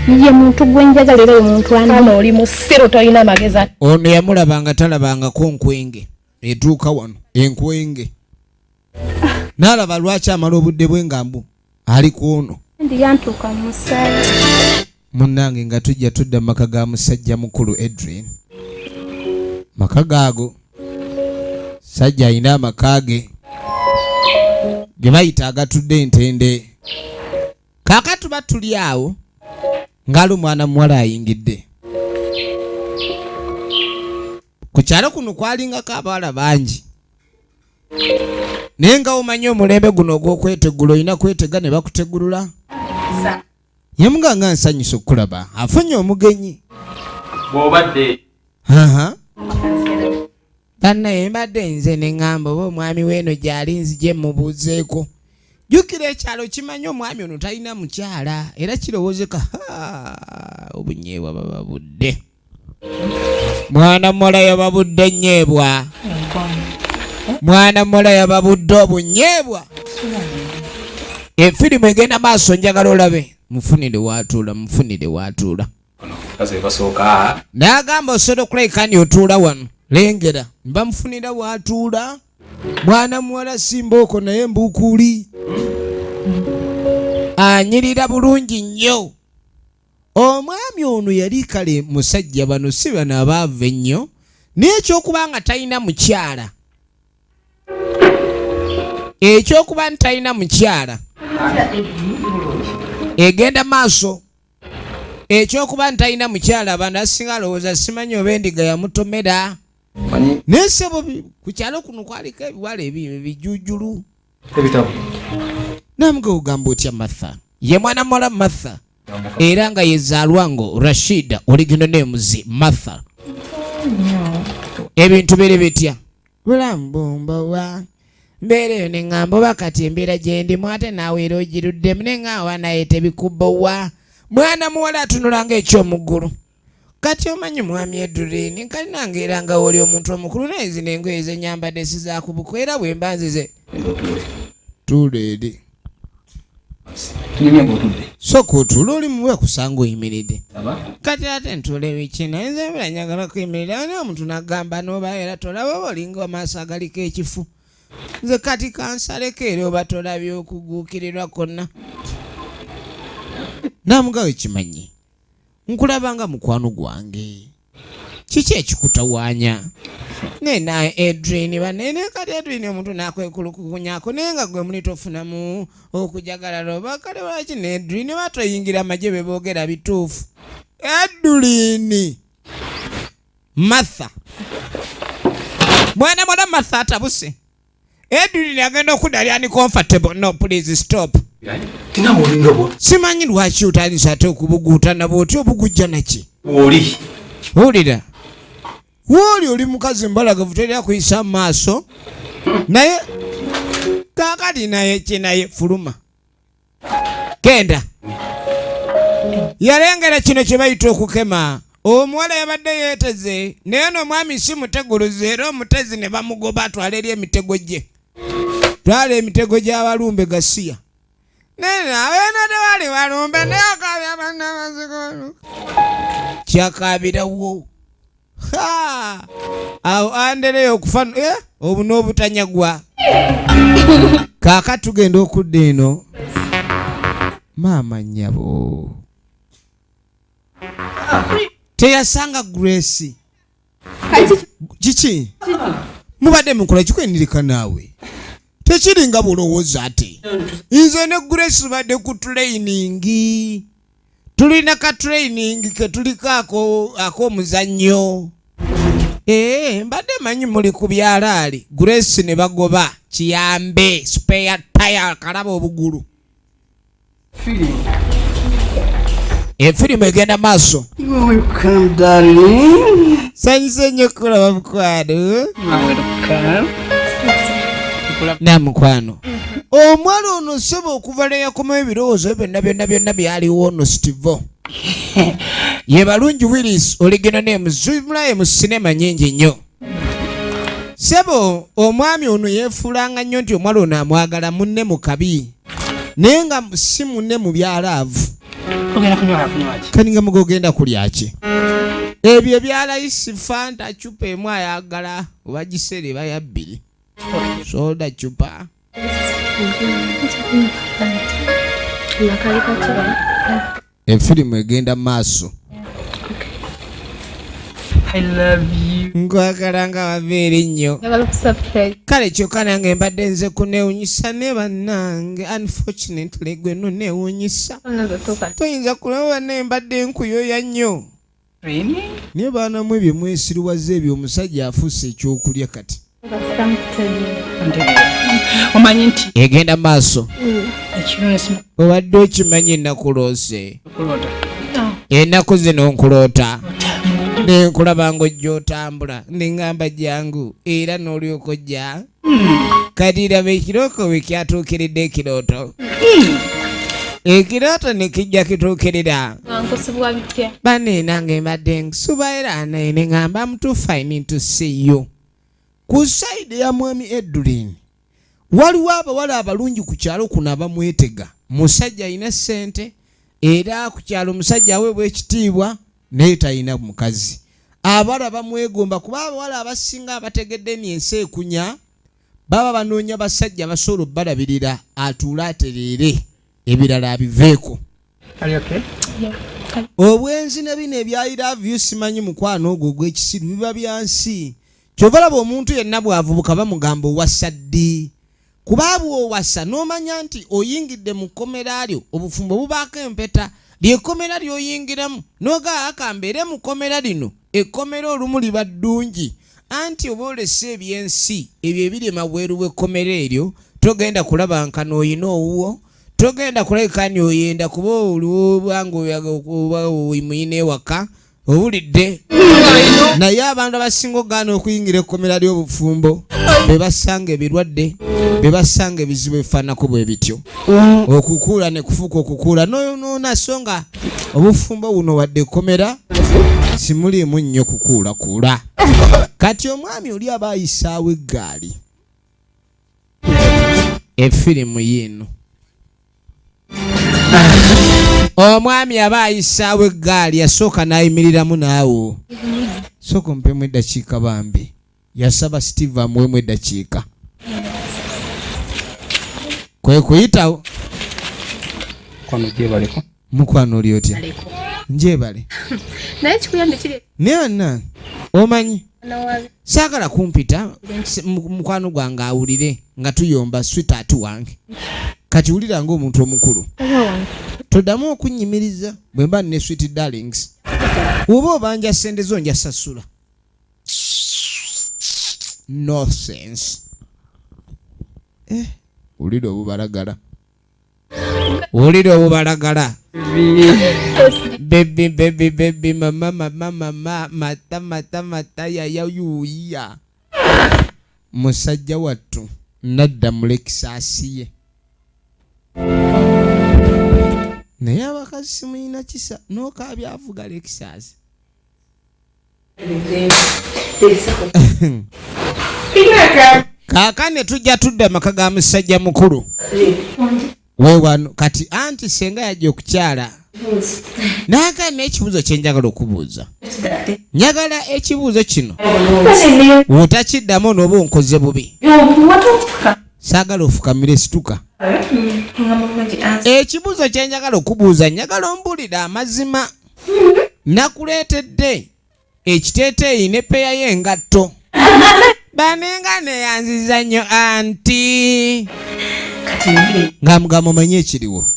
ye muntu gwe njagala era ye muntu ana oli mu ssiro tolina magezi. Ono yamulabanga talabangako nkwenge etuuka wano enkwenge. N'alaba lwaki amala obudde bwe ngambu ali ku ono. Ndi yantuuka mu musaayi. Munnange nga tujja tudda mu maka ga musajja mukulu Edwin. Maka gaago sajja ayina amaka ge ge bayita agatudde entende. Kaakati batuli awo ngalo mwana muwala ayingidde. Ku kyalo kuno kwalingako abawala bangi. Naye nga omanyi omulembe guno ogw'okweteggula olina kwetega ne bakuteggulula. Yamuganga nsanyusa okulaba afunye omugenyi. Bw'obadde. Bannaye mbadde nze ne ŋŋamba oba omwami w'eno gy'ali nzije mubuuzeeko. Jjukira ekyalo kimanyi omwami ono talina mukyala era kirowoozeka obunyeebwa bababudde. Mwana muwala yababudde nnyeebwa. Mwana muwala yababudde obunyeebwa. Efirimu egenda maaso njagala olabe. Mufunire waatuula, mufunire waatuula. N'agamba osobola okulabika ndi otuula wano. Lengera bamufunira waatuula. Mwana muwala simbooko naye mbuukuli. Anyirira bulungi nnyo. Omwami ono yali kale musajja bano si bano abaava ennyo n'ekyokuba nga talina mukyala. Ekyokuba nti talina mukyala egenda maaso. Ekyokuba nti talina mukyala abantu asinga alowooza simanyi oba endiga yamutomera. N'ensebo ku kyalo kuno kwaliko ebiwala ebijujulu. Namuga ogamba otya Martha. Ye mwana muwala Martha. Era nga yezaalwa ngo Rashida original names Martha. Ebintu biri bitya. Bulambumbawa. Mbere ne ngamba bakati embeera gye ndimu ate naawe era ogiruddemu ne ngaawa naye tebikubbowa. Mwana muwala atunulanga ekyomuggulu. Kati omanyi mwami Edureni kali nange era nga oli omuntu omukulu naye zino engoye zenyambadde sizaakubuko era bwe mba nzize. Tuleede. Soka otuula oli muwe kusanga oyimiridde. Kati ate ntuula ebikina nze mbera njagala kuyimirira naye omuntu n'agamba n'oba era tolaba oba olinga amaaso agaliko ekifu. Nze kati kansaleko era oba tolabye okuguukirirwa konna. Namugawe kimanyi nkulabanga mukwano gwange. Kiki ekikutawaanya? Nena Edwin banene kati Edwin omuntu nakwekulukunyako naye nga gwe muli tofunamu okujagala loba kale lwaki ne Edwin batoyingira amagye be boogera bituufu. Edwin Martha mwana Martha atabuse. Edwin agenda okudali ani comfortable. No, please stop. Simanyi lwaki otandise ate okubuguutana bw'oti obugujja naki owulira wooli oli mukazi mbalagavu terina kuyisa mu maaso naye kaakati naye kinaye fuluma kenda yalengera kino kye bayita okukema. Omuwala yabadde yeeteze naye n'omwami si muteguluze era omutezi ne bamugoba atwala eri emitego gye. Twala emitego gy'abalumbe gasiya nena wena tewali balumbe neakabya bannamazigolo kyakabirawo. Awo andereyo okufa obu n'obutanyagwa. Kaaka tugenda okudda eno maama nnyabo teyasanga Grace. Kiki mubadde mukola kikwenirika naawe tekiringa bulowooza ate nze ne Grace tubadde ku training. Tulina ka training ke tuliko ak'omuzannyo. Mbadde manyi muli ku byalaali. Grace ne bagoba kiyambe spare tire kalaba obugulu. Efirimu egenda maaso. Welcome, darling. Sanyise nnyo kulaba mukwano. Namukwano. Omwana ono sebo okuva le yakomayo ebirowoozo byonna byaliwo ono Steve. Ye balungi Willis original name zimulaye mu sinema nyingi nnyo. Sebo omwami ono yeefulanga nnyo nti omwana ono amwagala munne mu kabi naye nga si munne mu byalaavu. Kaninga mugogenda kulya ki? Ebyo ebyalayisi Fanta chupa emu ayagala oba gisere baya bbiri. Soda chupa. Efirimu egenda maaso. I love you. Nkwagala nga wabeere nnyo. Kale kyokka nange mbadde nze kuneewunyisa ne bannange. Unfortunately gwe no neewunyisa. Toyinza kulaba ne mbadde nkuyoya nnyo. Naye baana mu ebyo mwesiriwaza ebyo omusajja afuuse ekyokulya kati. Omanyi nti egenda maaso. Obadde okimanyi ennakuloose. Ennaku zino nkuloota. Nenkulaba ng'ojja otambula neŋŋamba jangu era n'olyoka ojja. Kati raba ekirooto bwe kyatuukiridde ekirooto. Ekirooto ne kijja kituukirira. Banne nange mbadde nkusuba era naye ne ŋŋamba I'm too fine to see you. Ku sayidi ya mwami Edwin waliwo abawala abalungi ku kyalo kuno abamwetega. Musajja alina ssente era ku kyalo omusajja aweebwa ekitiibwa naye talina mukazi. Abawala bamwegomba kuba abawala abasinga abategedde ensi ekunya baba banoonya basajja basobola obbalabirira atuule atereere ebirala abiveeko. Obwenzi ne bino ebya I love you simanyi mukwano ogwo ogw'ekisiru biba byansi. Kyova laba omuntu yenna bw'avubuka bamugamba owasa ddi. Kuba bw'owasa n'omanya nti oyingidde mu kkomera lyo obufumbo bubaako empeta ly'ekkomera ly'oyingiramu n'ogaa akambeere mu kkomera lino ekkomera olumu liba ddungi anti oba olese ebyensi ebyo ebiri mabweru w'ekkomera eryo togenda kulaba nkano oyina owuwo togenda kulabika ni oyenda kuba olwobanga oyimuyina ewaka owulidde. Naye abantu abasinga ogaana okuyingira ekkomera ly'obufumbo be basanga ebirwadde be basanga ebizibu ebifaanako bwe bityo. Okukuula ne kufuuka okukuula n'oyonoona so nga obufumbo buno wadde ekkomera simuliimu nnyo kukuulakuula. Kati omwami oli aba ayisaawo eggaali. Efirimu yiino omwami aba ayisaawo eggaali yasooka n'ayimiriramu naawo. Sooka ompemu eddakiika bambi. Yasaba Steve amuwemu eddakiika. Kwe kuyitawo. Mukwano oli otya? Njebale. Naye kikuyambe kiri. Neonna omanyi Saagala kumpita mukwano gwange awulire nga tuyomba sweetheart wange. Kati wulira ng'omuntu omukulu. Toddamu okunnyimiriza bwe mba ne sweet darlings. Oba obanja ssente zo nja sasula. No sense. Wulira obubalagala. Wulira obubalagala. Baby mama mata ya yuya. Musajja wattu nadda mu Lexus ye. Naye abakazi simulina kisa n'okaabya avuga Lexus. Kaakane tujja tudda maka ga musajja mukulu. Wewano kati anti senga yajja okukyala. Naaka n'ekibuuzo kye njagala okubuuza. Njagala ekibuuzo kino. Otakiddamu n'oba onkoze bubi. Saagala ofukamire situka. Ekibuuzo kye njagala okubuuza njagala ombulira amazima. Nakuleetedde ekiteeteeyi ne peya y'engatto. Banenga neyanziza nnyo anti. Nga mugamba omanyi ekiriwo.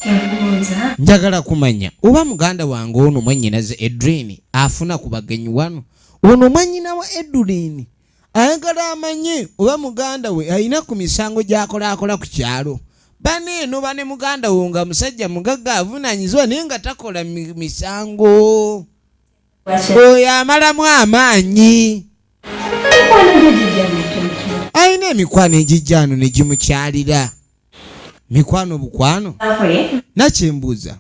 Njagala kumanya oba muganda wange ono mwannyinaze Edwin afuna ku bagenyi wano. Ono mwannyina wa Edwin ayagala amanye oba muganda we alina ku misango gy'akola ku kyalo. Baneeno bane muganda wo nga musajja mugagga avunaanyizibwa naye nga takola misango. Oyo amalamu amaanyi. Ayina emikwano egijjaano ne gimukyalira. Mikwano bukwano. Nakyembuuza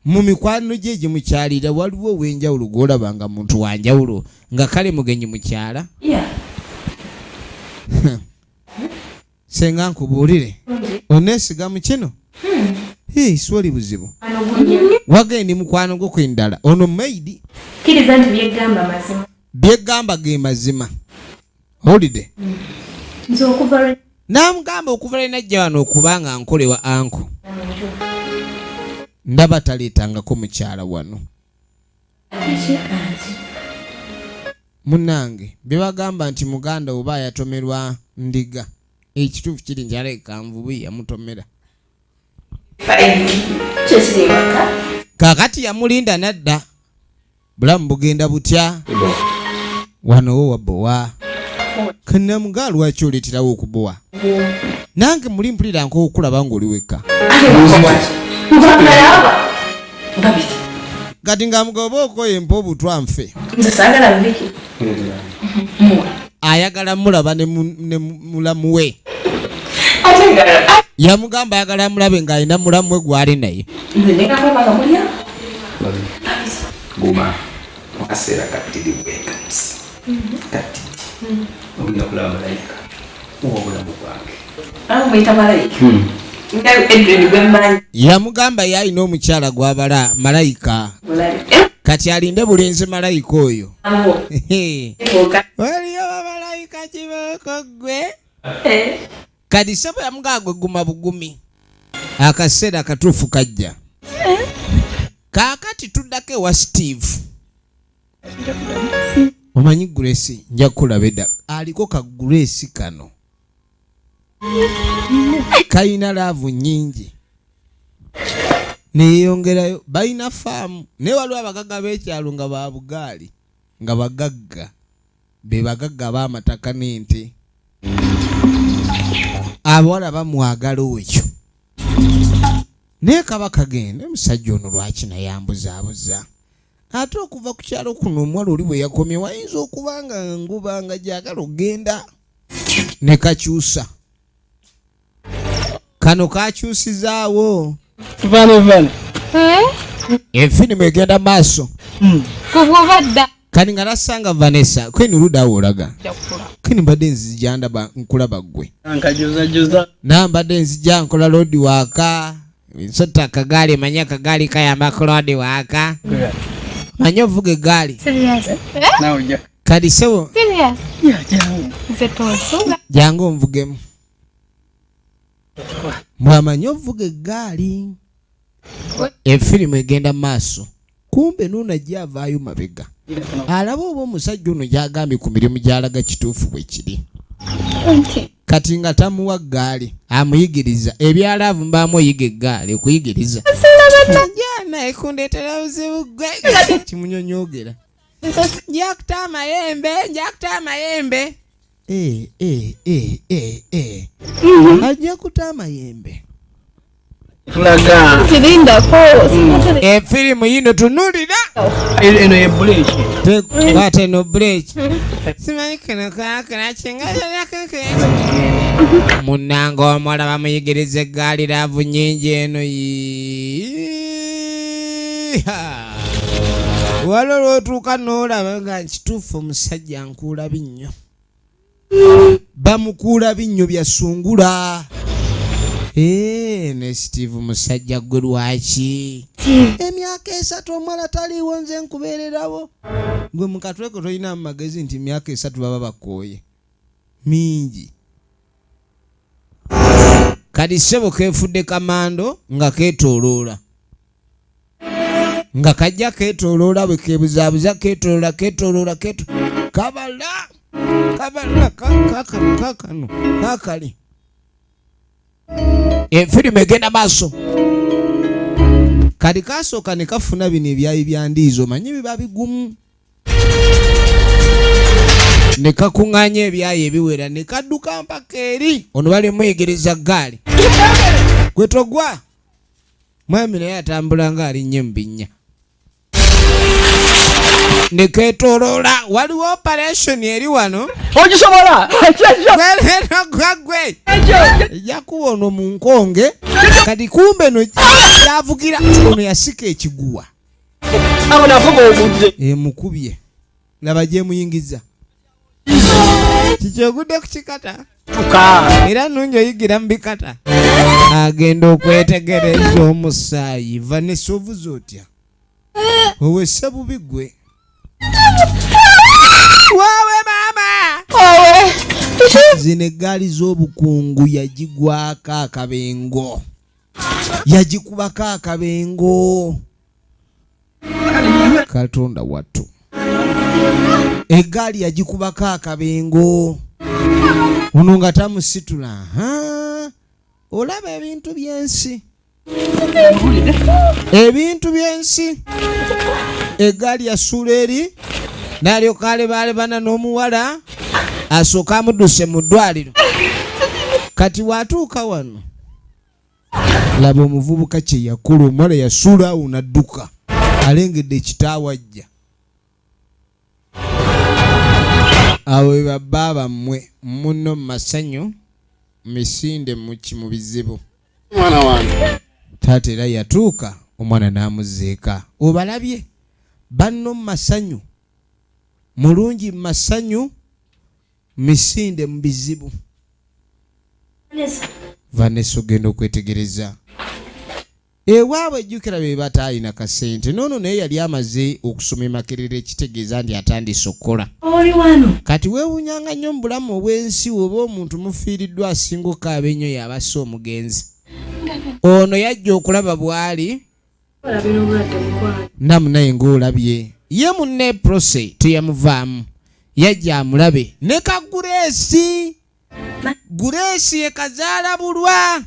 mu mikwano gye gimukyalira waliwo w'enjawulo gw'olabanga muntu wa njawulo nga kale mugenyi mukyala. Senga nkubuulire oneesiga mu kino. Swali buzibu. Wagenda mukwano gwo kwendala ono maidi. Kiriza nti byegamba mazima. Byegamba ge mazima. Holide. Nzo okuva Namugamba okuva najja wano okubanga nkolewa anko. Ndaba taleetangako mukyala wano. Munange bebagamba nti muganda oba yatomerwa ndiga. Ekituufu kiri nti aleka nvubi yamutomera. Kakati yamulinda nadda. Bulamu bugenda butya. Wano wo wabowa. Kana mugalu lwaki oleeterawo okubowa. Nange muli mpulira nk'okulaba ng'oli wekka. Kati nga mugoba okoye obutwa nfe. Ayagala mulaba ne mulamu we. Yamugamba ayagala mulabe ng'alina mulamu we gwali naye. Guma akaseera katiri bwekansi kati ogenda kulaba malayika obulamu bwange mwita malayika Edwin gwemmanyi. Yamugamba yalina omukyala gw'abala malayika. Kati alinde bulenzi malayika oyo. Waliyo malayika kibooko gwe. Kati sabo yamugamba gwe guma bugumi. Akaseera katuufu kajja. Kaakati tuddako ewa Steve. Omanyi Grace nja kulaba edda aliko ka Grace kano. Kayina laavu nnyingi. Neeyongerayo balina faamu. Naye waliwo abagagga b'ekyalo nga ba bugaali. Nga bagagga. Be bagagga b'amataka n'ente. Abawala bamwagala ekyo. Naye kaba kagenda omusajja ono lwaki nayambuzaabuza. Ate okuva ku kyalo kuno omuwala oli bwe yakomye wayinza okubanga nguba nga gyagala okgenda. Ne kakyusa. Kano kakyusizaawo. Vano. Enfirimu egenda maaso. kuva dda. Kani nga nasanga Vanessa kweni ludawo olaga. Kweni mbadde nzija ndaba nkulaba ggwe. Nkajuza. Nambadde nzija nkola load waka. Nsota akagaali manya akagaali kayamba kulodi waka. Manya ovuga eggaali. Serious? Nawulya. Kadi sebo. Serious? Jangu. Nze tonsuula. Jangu onvugemu. Mwamanya ovuga eggaali. Efirimu egenda maaso. Kumbe nuna gyavaayo mabega. alaba oba omusajja ono gyagambye ku mirimu gy'alaga kituufu bwe kiri kati nga tamuwa ggaali amuyigiriza ebyalaavu mbaamu oyiga eggaali okuyigiriza jana ekundeetera buzibu gwe kimunyonyogera njakuta amayembe ajja kuta amayembe tulaga efirimu yino tunulira eno ye buleki ate no break simanyi kino kakana munanga omuwala bamuyigiriza eggaali laavu nnyingi eno waliwo lwotuuka n'olaba nga nkituufu omusajja nkuula binnyo bamukuula binnyo byasungula ne Steve musajja gwe lwaki emyaka 3 omwala taliwo nze nkubeererawo gwe mukatweko tolina mu magezi nti emyaka 3 baba bakooye mingi kati ssebo keefudde kamando nga keetooloola nga kajja keetooloola bwe kebuzaabuza keetooloola kabala kakali efirimu egenda maaso kati kasooka ne kafuna bino ebyayi bya ndiizo manyi biba bigumu ne kakuŋŋaanya ebyayi ebiwera ne kadduka mpaka eri ono bali muyigiriza ggaali gwe togwa mwami naye atambula ng'alinnye mu binnya ne keetooloola waliwo operation eri wano ogisobola gwe ejja kuba ono mu nkonge kati kumbe no yavugira ono yasika ekiguwa abo navuga obudde emukubye laba gyemuyingiza kikyogudde ku kikata era nungi oyigira mu bikata agenda okwetegereza omusaayi Vanessa ovuze otya owesse bubi gwe waawe maama zino eggaali z'obukungu yagigwako akabengo yagikubako akabengo katonda wattu eggaali yagikubako akabengo ono nga tamusitula olaba ebintu by'ensi eggaali yasula eri n'alyoka alebaalebana n'omuwala asooka amudduse mu ddwaliro kati watuuka wano laba omuvubuka kye yakola omuwala yasuula awo n'adduka alengedde ekitaawo ajja awo we babba bammwe munno mu masanyu misinde mu bizibu mwana wange taata era yatuuka omwana n'amuzeeka obalabye banno mu masanyu mulungi mu masanyu misinde mu bizibu Vanessa ogenda okwetegereza ewaabwe ejjukira be bataalina kasente noono naye yali amaze okusoma Makerere ekitegeeza nti atandise okukola kati weewuunyanga nnyo mu bulamu obw'ensi oba omuntu mufiiriddwa asinga okaaba ennyo yabassa omugenzi ono yajja okulaba bw'ali namunaye ng'olabye ye munne prose teyamuvaamu yajja amulabe ne Gureesi ye kazaala bulwa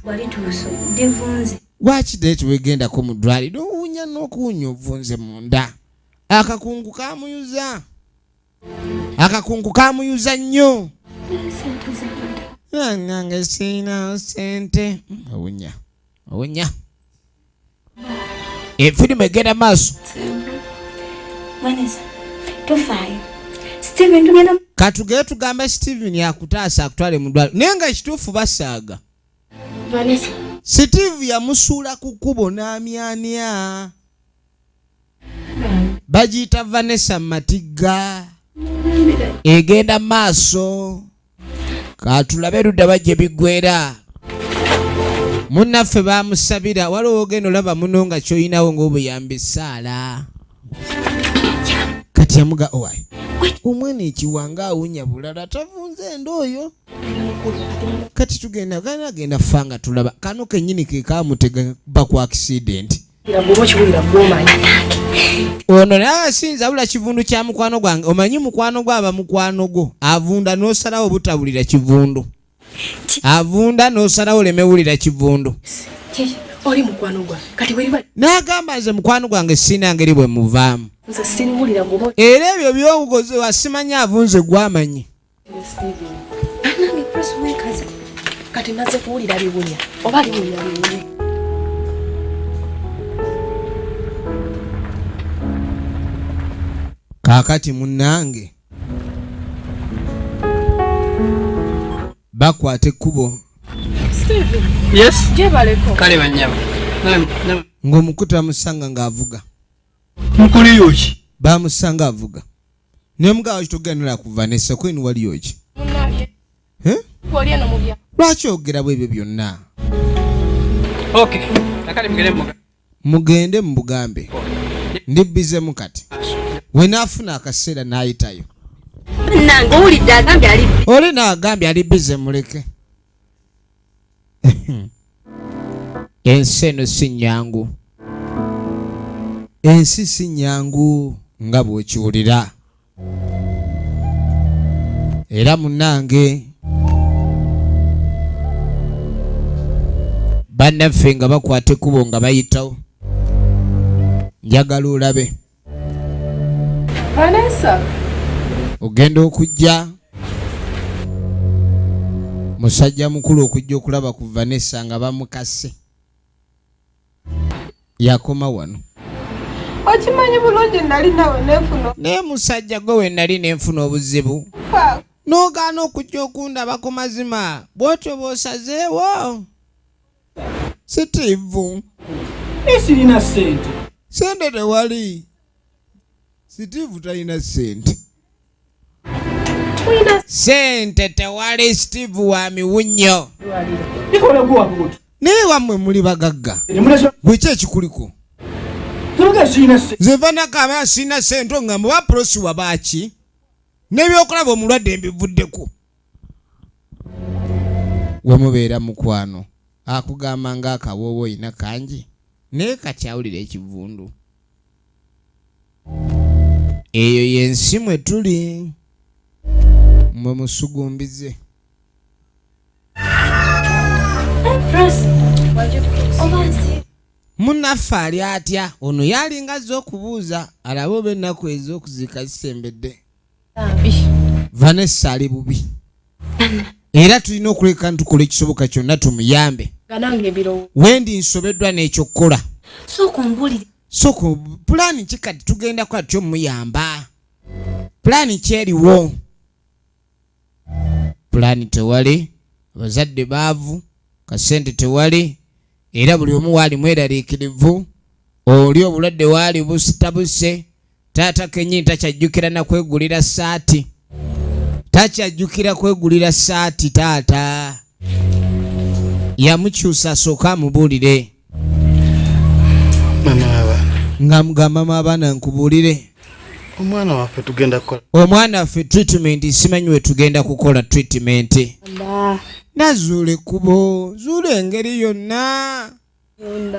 lwaki naye tewegendako mu ddwaliro owuunya n'okuwunya ovunze munda akakungu kamuyuza nnyo nange siinawo sente owunya efirimu egenda maaso katugere tugambe Steven yakutaasa akutwale mu ddwaliro naye nga ekituufu basaaga Steve yamusuula ku kkubo n'amyanya bagiyita Vanessa Matigga egenda maaso katulabe ludda bajje biggwera munnaffe bamusabira waliwo ogenda olaba muno nga kyolinawo ng'obuyambi saala kati yamuga owaye omwana ekiwanga awunya bulala tavunze ndooyo kati tugenda fanga tulaba kano kennyini ke kamutega ba ku accident ono nawe sinza bula kivundu kya mukwano gwange omanyi mukwano gwaba mukwano gwo avunda n'osalawo butabulira kivundu avunda n'osalawo lemewulira kivundu oli mukwano gwa kati bwe bali n'agamba nze mukwano gwange sina ngeri bwe muvaamu nze siniwulira gwo era ebyo by'obugozi wasimanya avunze gwamanyi nange press wekaze kati naze kuwulira biwulya oba liwulira biwulya kaakati munnange bakwata ekkubo Steven Yes. je baleko Kale banyama. ng'omukuta bamusanga ng'avuga Mukuli yoki. bamusanga avuga naye mugabo kitoganira ku Vanessa kwenu waliyo ki oli eno mubya lwaki ogera bwebyo byonna Okay. Nakali mugende mubugambe ndibbizemu kati wenaafuna akaseera n'ayitayo nange owulidde agambye ali oli n'agambye ali bize muleke ensi eno si nnyangu ensi si nnyangu nga bw'okiwulira era munnange bannaffe nga bakwata ekkubo nga bayitawo njagala olabe Vanessa ogenda okujja musajja mukulu okujja okulaba ku Vanessa nga bamukase yakoma wano okimanyi bulungi nali nawe nefuna naye musajja gwe we nali nenfuna obuzibu n'ogaana okujja okundaba ku mazima bw'otyo bw'osazeewo Steve Sirina sente. sente tewali Steve talina sente sente tewali Steve wa miwunyo Ikola kuwa kutu. naye wammwe muli bagagga bweki ekikuliko Turuka sirina sente. nze vanakaba sina sente nga muba polosi wabaaki n'ebyokulaba omulwadde mbivuddeko wemubeera mukwano akugamba ng'akawoowo oyina kangi naye kati awulira ekivundu eyo yensi mwe tuli mwe musugumbize munnaffe ali atya ono yalinga azze okubuuza alabe oba ennaku ez'okuziika zisembedde Vanessa ali bubi era tulina okuleka ntukola ekisoboka kyonna tumuyambe ganange ebiro wendi nsobeddwa n'ekyokukola sokumbulire soko pulaani ki kati tugenda kwa tyo muyamba pulaani kyeriwo pulaani tewali abazadde baavu kasente tewali era buli omu waali mweraliikirivu oli obulwadde waali busitabuse taata kenyini takyajjukira nakwegulira saati takyajjukira kwegulira saati taata yamukyusa asooka amubuulire Mama waba. nga mugamba abaana nkubuulire Omwana waffe tugenda kukola. omwana waffe treatment simanyi we tugenda kukola treatment nazuula ekkubo zuula engeri yonna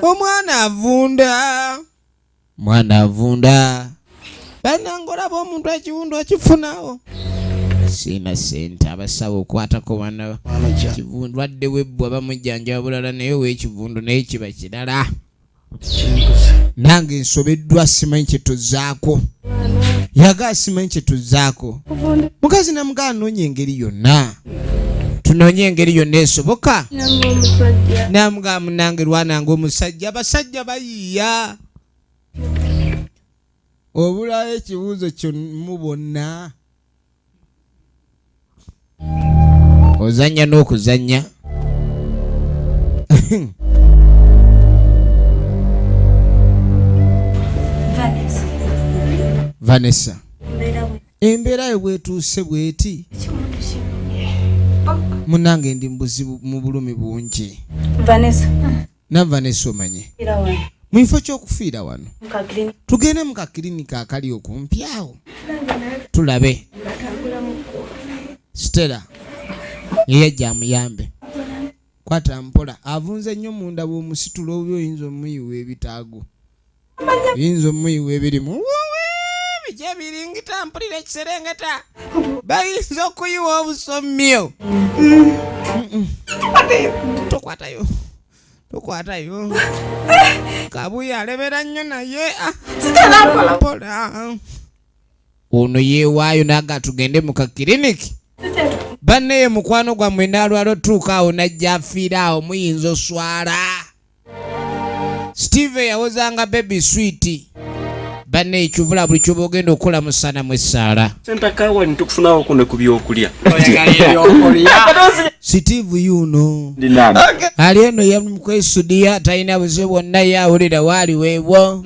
omwana avunda banangolaba omuntu ekiwundu akifunawo sina sente abasawo okwatako bana kivundu adde webbwa bamujjanjaba bulala naye ow'ekivundu naye kiba kirala nange nsobeddwa simanyi kyetuzaako yaga simanyi kyetuzaako mukazi namugaa noonya engeri yonna tunoonye engeri yonna esoboka namugaa munange lwanange omusajja abasajja bayiiya obulayo ekibuuzo kyomu bonna ozannya n'okuzannya Vanessa embeera yo bwetuuse bweti munange ndi mu bulumi bungi na Vanessa omanye mwifo ky'okufiira wano tugende mu kakilinika akali okumpi awo tulabe Stella yeyajja amuyambe kwata mpola avunze nnyo munda bw'omusitula oba oyinza omuyiwa ebitaago yinzo muyiwa ebirimu bijja biringita mpulira ekiserengeta bayinza okuyiwa obusomyo tokwatayo kabuya alebera nnyo naye pola ono yeewaayo naga tugende mu kakiriniki banne mukwano gwammwe naalwala otuuka awo najja afiira awo muyinza oswala Steve yawozanga baby sweet banne ekivula buli kyoba ogenda okukola musana mu essaala sentakawa nitukufunawo kuno ku byokulya Steve yuno ali eno yamukwesudiya talina buzibu bwonna yawulira waali weewo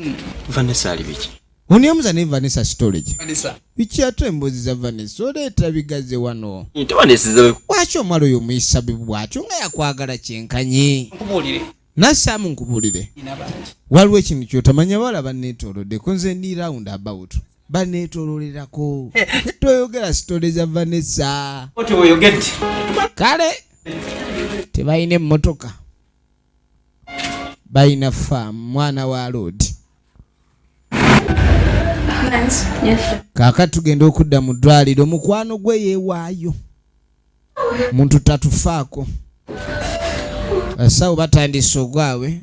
Vanessa ali biki Unyamuza ne Vanessa storage. Biki ate embozi za Vanessa oleeta bigaze wano. Vanessa Waki omwalo oyo muyisa bwatyo nga yakwagala kyenkanyi. Nasaamu nkubulire. Waliwo ekintu kyotamanya bala banneetoolodde nze ndi round about. Banneetoololerako. Toyogera storage za Vanessa. Kale tebalina emmotoka. Balina farm mwana wa road. Kaka tugenda okudda mu ddwaliro mukwano gwe yeewaayo muntu tatufaako asawo batandise ogwawe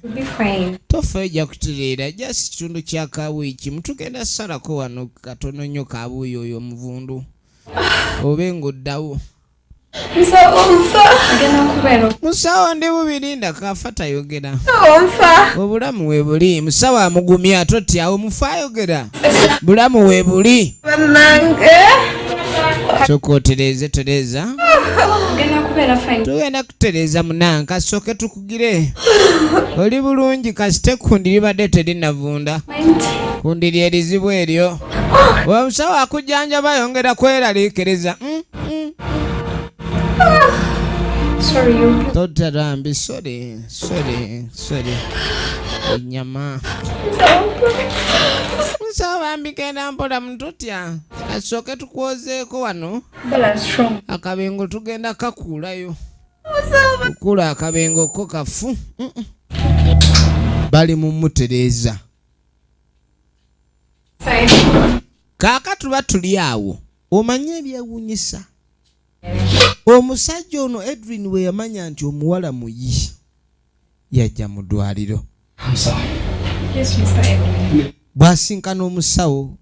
tofa ejja kutereera jasi kitundu kya kawiiki mutugenda salako wano katono nnyo kabuuyi oyo omuvundu obe ng'oddawo musawo ndi bubiri ndakafa tayogera obulamu we buli musawo amugumya atotyawo mufa ayogera bulamu we buli sokotereze tereza tugenda kutereza munanka kasooke tukugire oli bulungi kasite kundi libadde terinavunda kundi lyerizibu eryo omusawo akujjanjaba yongera kweraliikiriza Totarambi, sorry. Nyama. Musawa mbigenda mpola mututya. Asooke tukwozeko wano. Akabengo tugenda kakulayo. Kukula akabengo ko kafu. Bali mumutereza. Kaka tuba tuli awo. Omanye ebyewunyisa. Omusajja ono Edwin we yamanya nti omuwala muyi yajja mu ddwaliro. Bw'asinkana omusawo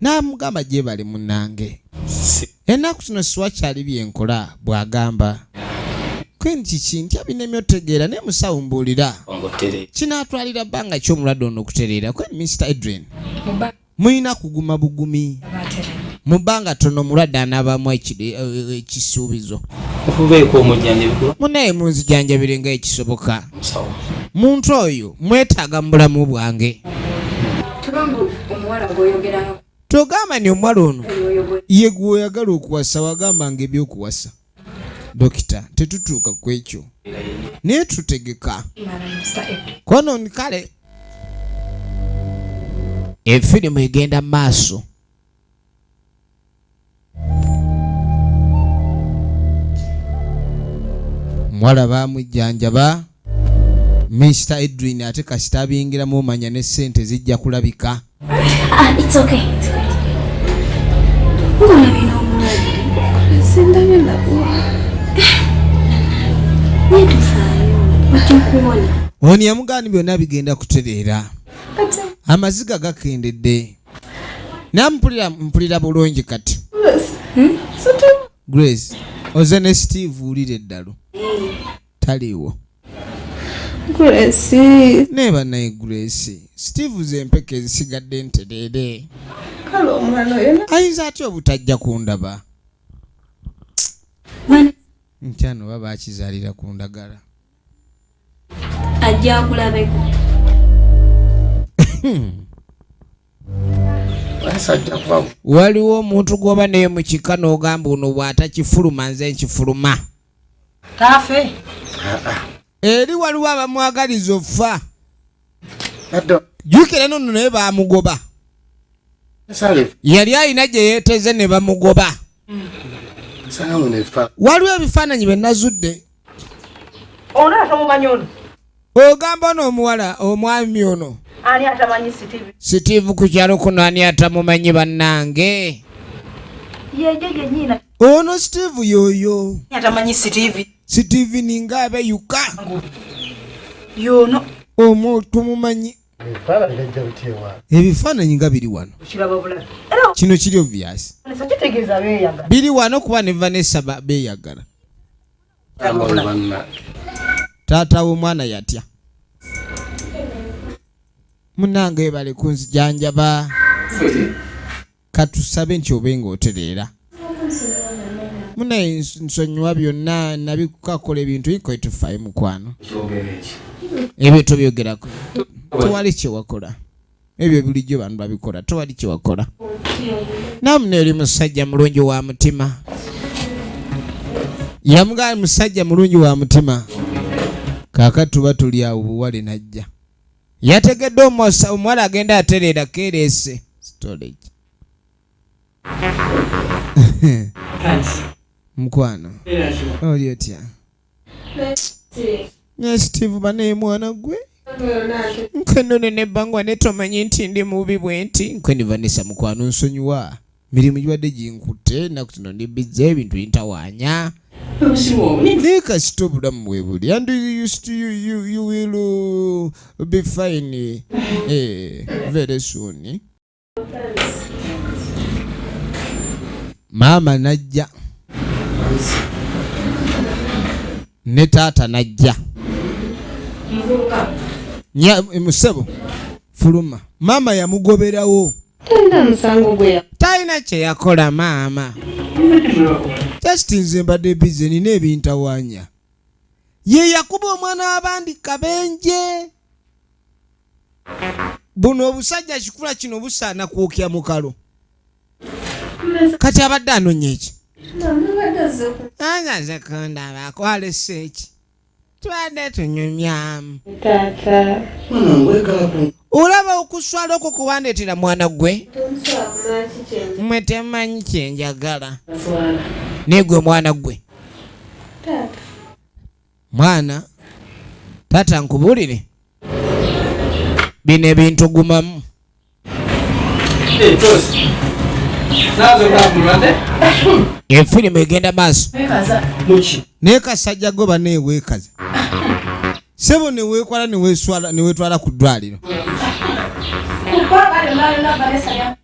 n'amugamba gye bali munnange. Ennaku zino siwakyali byenkola bw'agamba. Kweni kiki ntya binemye otegeera ne musawo mbuulira. Kinaatwalira bbanga ki omulwadde ono okutereera? Kweni Mr. Edwin muyina kuguma bugumi. Mubanga tono mulwadde anaabamu ekisuubizo. Okubeeko omujjanjabi. Munaye munzijanjabire nga ekisoboka. Muntu oyo mwetaaga mu bulamu bwange. Togamba ni omuwala ono ye gwe oyagala okuwasa wagamba nga ebyokuwasa. Dokita tetutuuka ku ekyo. Naye tutegeka. Kono nkale. Efirimu egenda maaso. Mwala bamujjanjaba Mr. Edwin ate kasita abingiramu omanya ne ssente zijja kulabika. It's okay. Mbona bino omulwadde? Sindabye labuwa. Netufaayo. Otikuwona. Oni yamugani byonna bigenda kutereera. Amaziga gakendedde. Nampulira bulungi kati. Grace. Oze ne Steve ulire eddalo. Taliwo. Grace. Neba naye Grace. Steve zempeke ezisigadde ntereere. Kale omwana oyo ayinza atya obutajja kundaba? Nkyano baba akizaalira ku ndagala. Ajja kulabeko. Waliwo omuntu gwoba naye mu kika n'ogamba ono bw'atakifuluma nze nkifuluma. Tafe. Eri waliwo abamwagaliza offa. Jukira nono naye baamugoba. Yali alina gye yeeteze ne bamugoba. Waliwo ebifaananyi bye nazudde. Ono atamumanyi ono. Ogamba ono omuwala omwami ono Ani atamanyi Steve ku kyalo kuno ani atamumanyi bannange? Yejeje nyina. Ono Steve yoyo. Atamanyi Steve ninga abeyuka. Yono. Omuntu mumanyi. Ebifaananyi nga biri wano. Kino kiri obvious. Biri wano kuba ne Vanessa beeyagala. Taata w'omwana yatya. Munange bali kunzijanjaba. Katusabe nti obenga otereera. Munaye nsonyiwa byonna nabikukakola ebintu inkoitufayo mukwano. Ebyo tobyogerako. Tewali kyewakola. Ebyo bulijjo bantu babikola. Tewali kyewakola. Namune oli musajja mulungi wa mutima. Yamugaa musajja mulungi wa mutima. Kaakati tuba tuli awo buwale najja. Yategedde omuwala agenda atereera kereese. Storage. Mukwano. Oli otya? Ne Steve bane mwana gwe. Nkwenone ne bangwa ne tomanyi nti ndi mubi bwenti. Nkweni Vanessa mukwano nsonyiwa. Mirimu gibadde ginkutte naku kino ndi bizza ebintu bintawaanya. Nika stop bulamu bwe buli. And you will be fine very soon. Mama najja. Ne taata najja. Musebo fuluma. Mama yamugoberawo. Talina kye yakola maama. Just nze mbadde busy nina ebintawaanya. Ye yakuba omwana w'abandi kabenje. Buno obusajja kikula kino busaana kwokya mukalo. Kati abadde anoonya eki? Angaze kundaba akwale seeki. Tubadde tunyumyamu. Taata. Olaba okuswala okwo kubandeetera mwana gwe? Mmwe temanyi kye njagala. Naye gwe mwana gwe? Taata. Mwana? Taata nkubuulire? Bino ebintu gumamu. Efirimu egenda maaso. Naye kasajja go baneeweekaza. Sebo neweekwala neweetwala ku ddwaliro.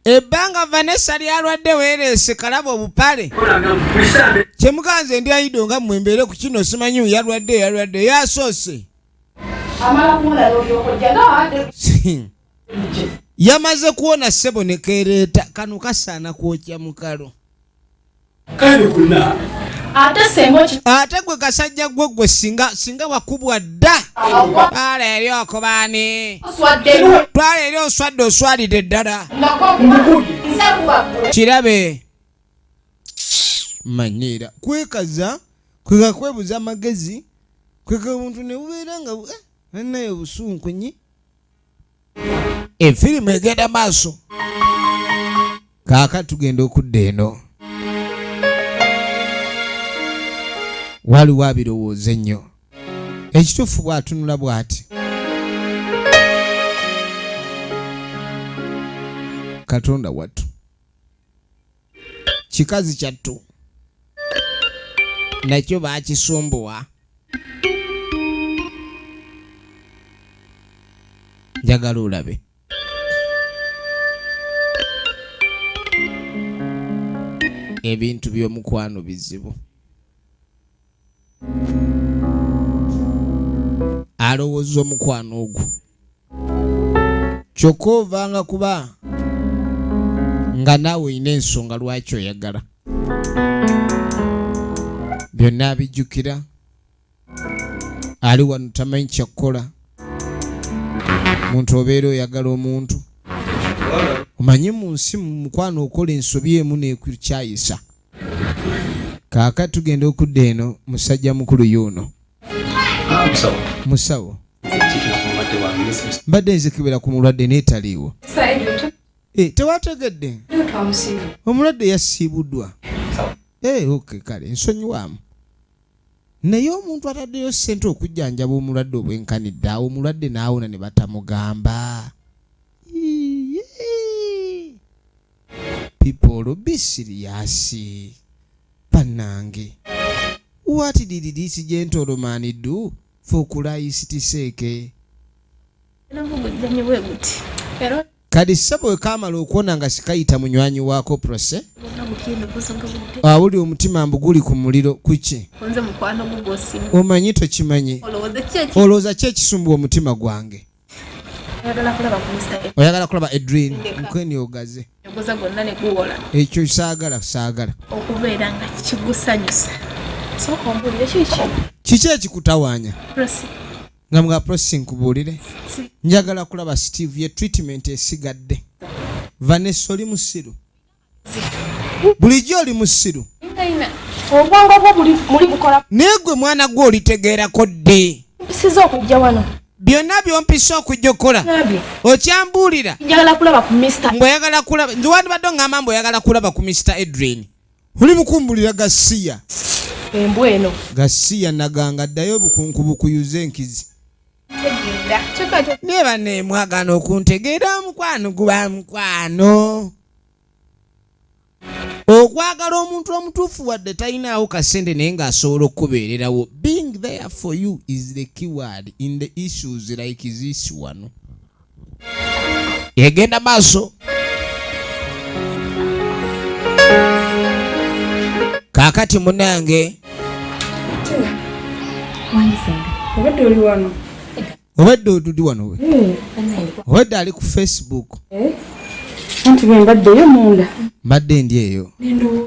Ebbanga Vanessa lyalwadde weereese kalaba obupale. Kyemuganze ndi ayido nga mmwe mbeere ku kino simanyi yalwadde yasoose. Yamaze kuwona sebo ne keereeta kano kasaana kwokya mukalo. Ate gwe kasajja gwe singa wakubwa dda. Twala eri okubaani. Twala eri oswadde oswalidde ddala. Kirabe. Manyiira. Kwekaza, kweka kwebuza amagezi, kweka omuntu ne bubeera nga naye obusunkunyi. Efirimu egenda maaso. Kaaka tugenda okudda eno. Waliwo abirowooza ennyo. Ekituufu bw'atunula bw'ati. Katonda wattu. Kikazi kyattu. Nakyo baakisumbuwa. Njagala olabe. Ebintu by'omukwano bizibu. Alowooza omukwano ogwo. Kyokka ovanga kuba nga naawe olina ensonga lwaki oyagala. Byonna abijjukira. Ali wano tamanyi kyakukola. Muntu obeera oyagala omuntu. Omanyi mu nsi mu mukwano okola ensobi emu n'ekukyayisa. Kaaka tugenda okudda eno musajja mukulu y'ono. Musawo. Mbadde nzikibera ku mulwadde n'etaliiwo. Tewategedde? Omulwadde yasiibuddwa. Okay kale nsonyiwaamu. Naye omuntu ataddeyo ssente okujjanjaba omulwadde obwenkanidde awo omulwadde n'awona ne batamugamba. People be serious. Panange. What did this gentleman do for Christ's sake? Kadi sabo kamala okuona nga sikayita munywanyi wako prose. Awuli omutima mbuguli ku muliro kuki? Omanyi tokimanyi. Olowooza ki ekisumbuwa omutima gwange? Oyagala kulaba Edwin nkweni ogaze. Ekyo saagala. Okubeera nga kigusanyusa. Sooka ombuulire kiki? Kiki ekikutawaanya? Nga mga prose nkubuulire. Njagala kulaba Steve ye treatment esigadde. Vanessa oli musiru. Bulijjo oli musiru. Obwongo bwo muli bukola. Negwe mwana gwe olitegeerako ddi. Mpisiza okujja wano. Byonna byompisa okujja okukola. Okyambuulira. Njagala kulaba ku Mr. Mbweyagala kulaba. Nze wandibadde ngamba mbweyagala kulaba ku Mr. Edwin. Oli mukumbulira Gasiya. Embwa eno. Gasiya naganga ddayo bukunkubukuyuze enkizi. Neba ne mwagana okuntegeera mukwano guba mukwano. Okwagala omuntu omutuufu wadde talinawo kasente naye ng'asobola okukubeererawo. Being there for you is the keyword in the issues like this one. Egenda maaso. Kaakati munange. Obadde oli wano. Obadde odudi wano we. Obadde ali ku Facebook. Anti bwe mbaddeyo munda. Mbadde ndi eyo.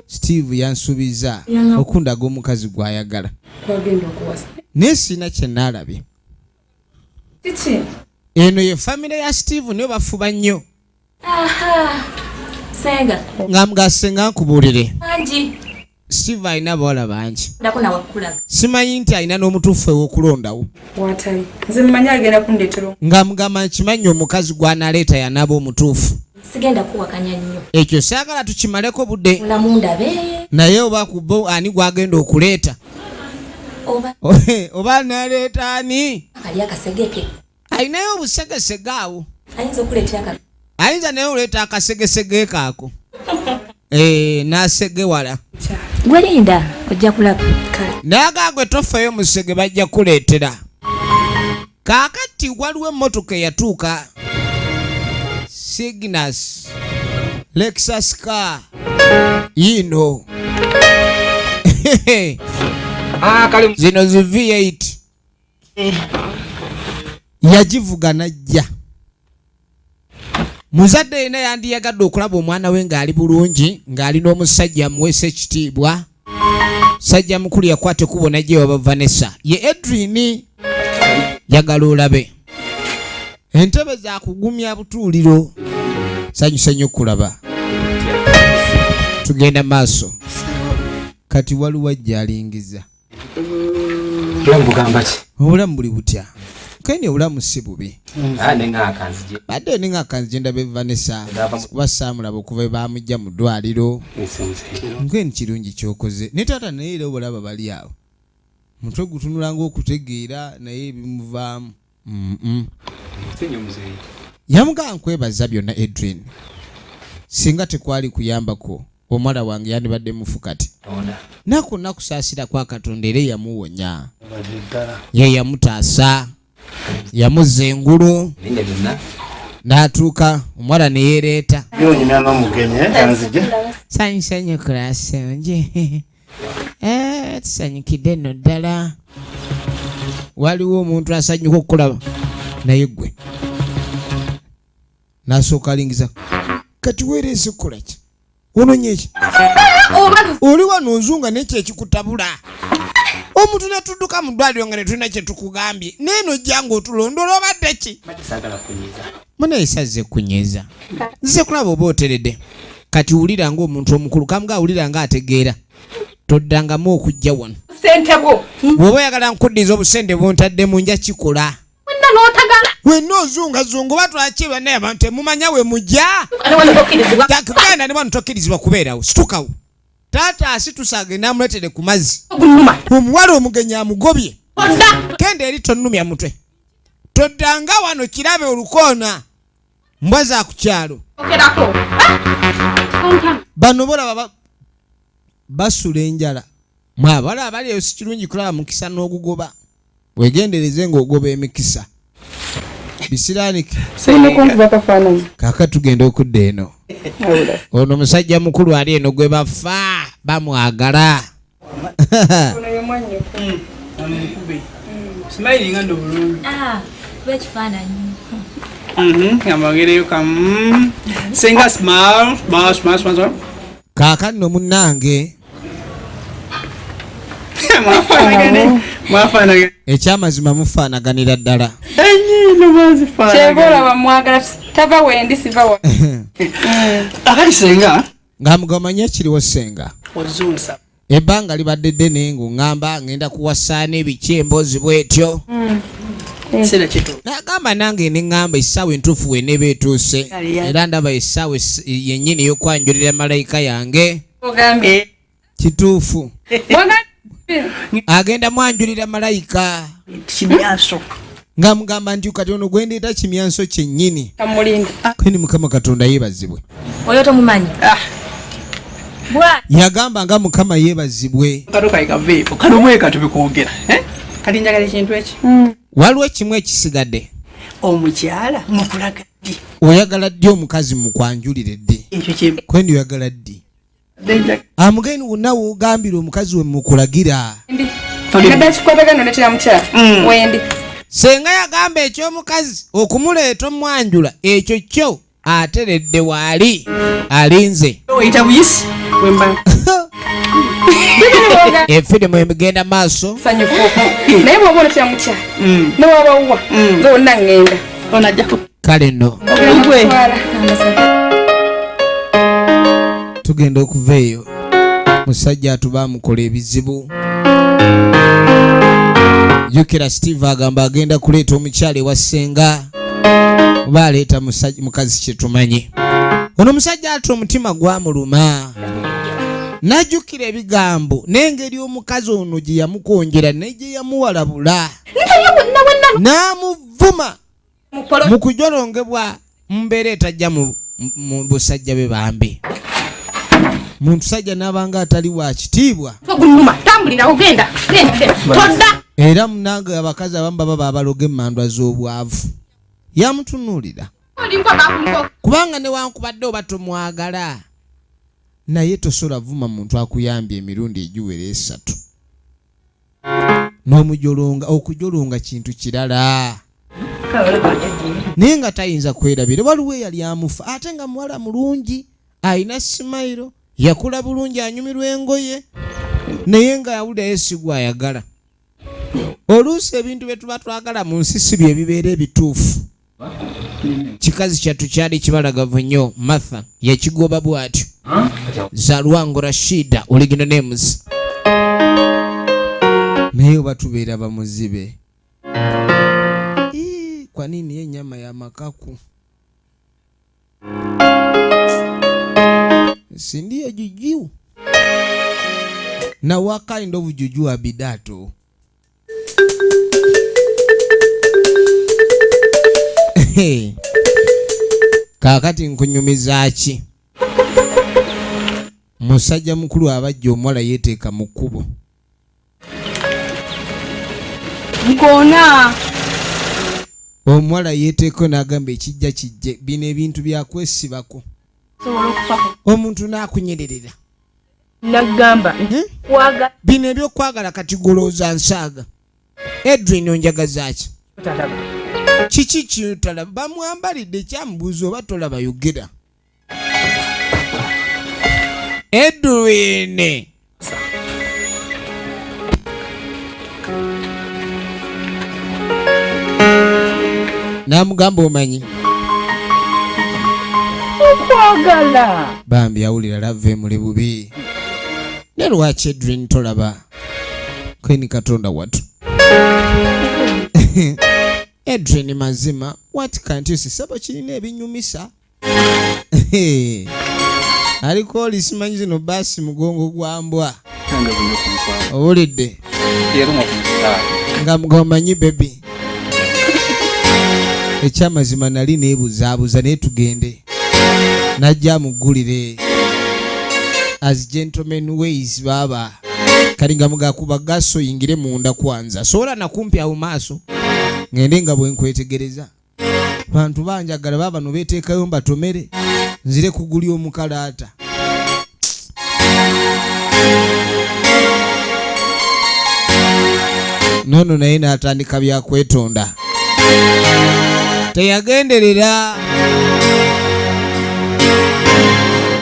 Steve yansuubiza okundaga omukazi gw'ayagala. Twagenda okuwasa. Naye sina kye naalabye. Kiki? Eno ye famire ya Steve niyo bafuba nnyo. Senga. Ng'amugase nga nkubuulire. Anji. Steve alina bawala bangi. Ndako nawe kulaga. Simanyi nti alina n'omutuufu ew'okulondawo. Watayi. Nze mmanyi agenda kundeetera. Ng'amugamba nkimanyi omukazi gw'anaaleeta yanaaba omutuufu. Sigenda kuwakanya nnyo. Ekyo saagala tukimaleko budde. Mulamu ndabe. Naye oba kubo ani gwagenda okuleeta? Oba naleeta ani? Ali akasegeke. Alinayo obusegesege awo. Ayinza okuleetera ka. Ayinza naye oleeta akasegesege kaako. N'asege wala. Gwelinda ojja kulaba. Naagaagwe tofeeyo musege bajja kuleetera. Kaakati waliwo emmotoka eyatuuka. Cygnus. Lexus car. Yino. Zino zi V8. Yagivuga najja. Muzadde yena yandiyagadde okulaba omwana we ng'ali bulungi, ng'ali n'omusajja amuweesa ekitiibwa. Sajja mukulu yakwate kubo najja waba Vanessa. Ye Edwin. Yagala olabe. Entebe za kugumya butuuliro. Sanyusa nnyo okulaba. Tugenda maaso. Kati waliwo ajja alingiza. Obulamu buli butya. Keni obulamu si bubi. Badde ninga akanzije ndabe Vanessa. Kuba saamulaba okuva baamujja mu ddwaliro. Nkeni kirungi kyokoze. Ne taata naye era obalaba bali awo. Mutwe gutunula ng'okutegeera naye bimuvaamu. Yamugaa nkwebaza byonna Edwin. Singa tekwali kuyambako omwana wange yandibadde mufu kati. Naku nakusaasira kwa Katonda era yamuwonya. Ye yamutaasa. Yamuzza engulu. N'atuuka omwana ne yeereeta. Nyina n'omugenyi anzije. Sanyusa nnyo kulasa nje. Tusanyukidde nno ddala. Waliwo omuntu asanyuka okukulaba naye gwe n'asooka alingiza. Kati weereese kukola ki? Ononye ki? Oli wano nzunga n'ekyo ekikutabula. Omuntu ne tudduka mu ddwaliro nga ne tulina kye tukugambye. Neeno jja ng'otulondola obadde ki? Munaye sazze kunyeeza. Nze kulaba oba oteredde. Kati wulira ng'omuntu omukulu kamuga awulira ng'ategeera. Toddangamu okujja wano. Sente bwo. Bw'oba oyagala nkuddiza obusente bw'ontadde nja kikola. Wenna n'otagala. Wenna ozungazunga oba twakirwa naye abantu temumanya we mujja. Takugenda ne bano tokkirizibwa kubeerawo. Situkawo. Taata asitusa agenda amuleetere ku mazzi. Omuwala omugenyi amugobye. Kenda eri tonnumya mutwe. Toddanga wano kirabe olukoona. mbwa za ku kyalo ogerako bano bolaba basula enjala mwabala abali eyo si kirungi kulaba mukisa n'ogugoba wegendereze ng'ogoba emikisa bisiraanike kaaka tugenda okudda eno ono omusajja mukulu ali eno gwe bafa bamwagala smiling ndo bulungi Bekifaananyi. Amagereyo kam senga smile kaaka nno munnange mwafaanagane ekyamazima mufaanaganira ddala kyebola bamwagala tava wendi siva wa akati senga nga mugamanya ekiriwo senga ozunsa ebbanga libadde ddene ng'oŋŋamba ngenda kuwasaana ebiki emboozi bw'etyo sina kitu n'agamba nange ne ŋŋamba essaawa entuufu w'eneeba etuuse era ndaba essaawa yennyini y'okwanjulira malayika yange ogambye kituufu agenda mwanjulira malayika kimyaso nga mugamba nti kati ono gwendeeta kimyanso kyennyini kamulindi kweni mukama katonda yeebazibwe Oyo tomumanyi. Bwa. yagamba nga mukama yeebazibwe kado kaikaveepo kado mweka tubikwogera kati njagala ekintu eki waliwo ekimu ekisigadde omukyala mukulaga ddi oyagala ddi omukazi mukwanjulire ddi ekyo kye kwendi oyagala ddi amugeni wonna wogambira omukazi we mukulagira kadda kikwatagano netera mukyala wendi senga yagamba ekyomukazi okumuleeta omwanjula ekyo kyo ateredde waali alinze oyita buyisi wemba efirimu emigenda maaso sanyufu naye bwoba onetera mukyala newabawuwa nze wonna ŋŋenda onajjako kale nno tugenda okuva eyo musajja atuba amukola ebizibu jukira Steve agamba agenda kuleeta omukyala ewa senga oba aleeta mukazi kyetumanyi ono omusajja ati omutima gwamuluma najjukira ebigambo n'engeri omukazi ono gye yamukonjera ne gye yamuwalabula n'amuvuma mu kujolongebwa mu mbeera etajja mu busajja be bambi muntu sajja n'abanga atali wa kitiibwa era munange abakazi abamu baba babaloga emmandwa z'obwavu yamutunuulira kubanga newankubadde oba tomwagala naye tosobola vuma muntu akuyambye emirundi egiwera 3 n'omujolonga okujolonga kintu kirala naye nga tayinza kwerabira waliwo eyali amufa ate nga muwala mulungi ayina simayiro yakula bulungi anyumirwa engoye naye nga yawulira yesigwa ayagala oluusi ebintu bye tuba twagala mu nsi si bye bibeera ebituufu kikazi kyattu kyali kibalagavu nnyo Martha yakigoba bw'atyo za Lwango Rashida original names naye oba tubeera bamuzibe kwa nini enyama ya makaku si ndiyo juju na what kind of juju abidato kakati nkunyumiza ki musajja mukulu abajja omuwala yeeteeka mu kkubo nkona omuwala yeeteeko n'agamba ekijja kijje bino ebintu byakwesibako omuntu n'akunyererera nagamba kwaga bino ebyokwagala kati golooza nsaaga Edwin onjagaza ki kiki kyotolaba bamwambalidde ekyamubuuza oba tolaba yogera Edwin namugamba omanyi okwagala bambi yawulira lave muli bubi ne lwaki Edwin tolaba kweni katonda watu Edwin mazima what can't you see sabo kirina ebinyumisa aliko olisimanyi zino basi mugongo gwa mbwa owulidde nga mugomanyi baby ekyamazima nali neebuzaabuza naye tugende. Najja amugulire as gentleman ways baba kali nga mugakuba gaso yingire munda kwanza sobola nakumpi awo maaso ngende nga bwe nkwetegereza. Bantu banjagala baba no beteekayo mbatomere nzire kugulya omukalaata. Nono naye n'atandika byakwetonda. Teyagenderera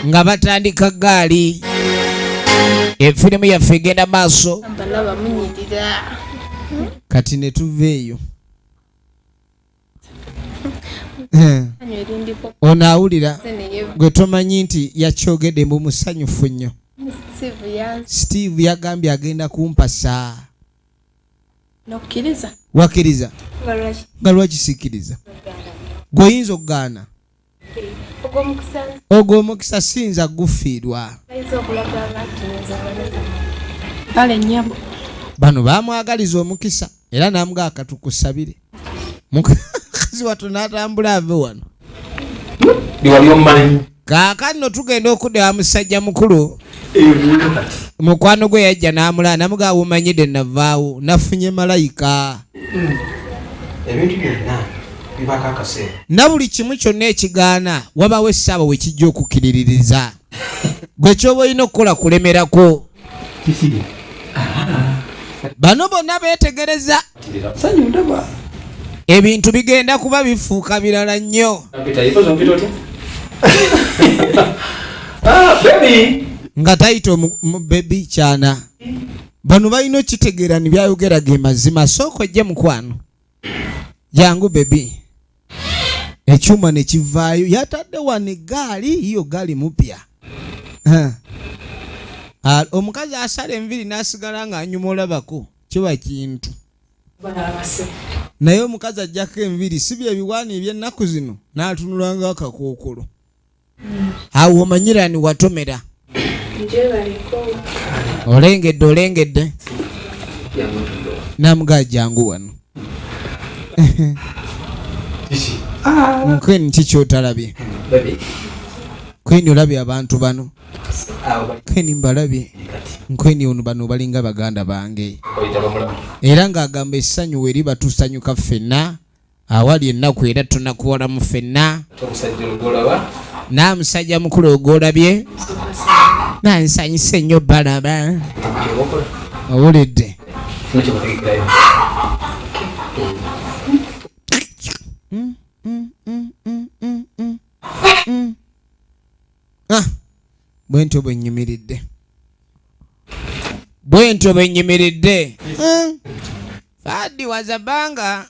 nga batandika gaali. Efirimu yaffe egenda maaso. Balaba munyirira. Kati ne tuveeyo. Onaawulira gwe tomanyi nti yakyogedde mbu musanyufu nnyo. Steve yagambye agenda kumpasa. Nokkiriza. Wakkiriza? Nga lwaki sikkiriza? Gw'oyinza okugaana? Ogw'omukisa siyinza gufiirwa. Bano baamwagaliza omukisa era namugaa katukusabire. Mukazi wattu n'atambula ave wano. Kaakano tugenda okudda musajja mukulu. Mukwano gwe yajja n'amulaa namugaa wumanyidde navaawo nafunye malayika. Ebintu byonna bibaka akaseera. Na buli kimu kyonna ekigaana wabawo essaawa we kijja okukiriririza. Gwe ky'oba olina okukola kulemerako. Bano bonna beetegereza. Ebintu bigenda kuba bifuuka birala nnyo. Nga tayita baby kyana. Bano balina okitegeera ne byayogera ge mazima. Sooka ojje mukwano. Jangu baby. Ekyuma ne kivaayo yatadde wano eggaali hiyo gaali mupya. Omukazi asala enviri n'asigala ng'anyuma olabako kiba kintu. Naye omukazi ajjako enviri si bye biwaani eby'ennaku zino n'atunula ng'akakookolo. Awo omanyira ni watomera. Olengedde. Namugaa jangu wano. Nkweni kikyotalabye. Nkweni olabye abantu bano. Nkweni mbalabye. Nkweni ono bano balinga baganda bange. Era ng'agamba essanyu we liba tusanyuka ffenna. Awali ennaku era tunakuwolamu ffenna. N'amusajja mukulu ogwolabye. Nansanyuse nnyo balaba. Owulidde. Bwentyo bwennyimiridde. Fadi wazabanga.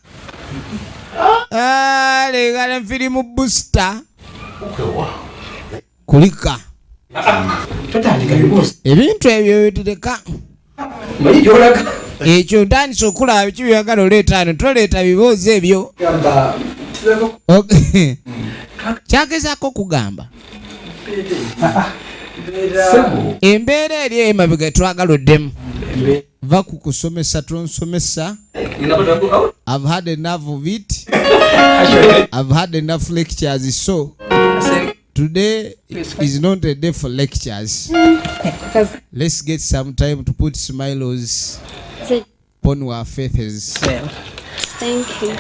Legala firimu booster. Kulika. Ebintu ebyo bitireka. Ekyo ntandise okulaba kibyagala oleeta ano toleeta biboozi ebyo. Kyagezaako kugamba. Embeera eri emabega twagala oddemu. Va ku kusomesa tonsomesa. I've had enough of it. I've had enough lectures, so today is not a day for lectures. Let's get some time to put smiles upon our faces. Thank you.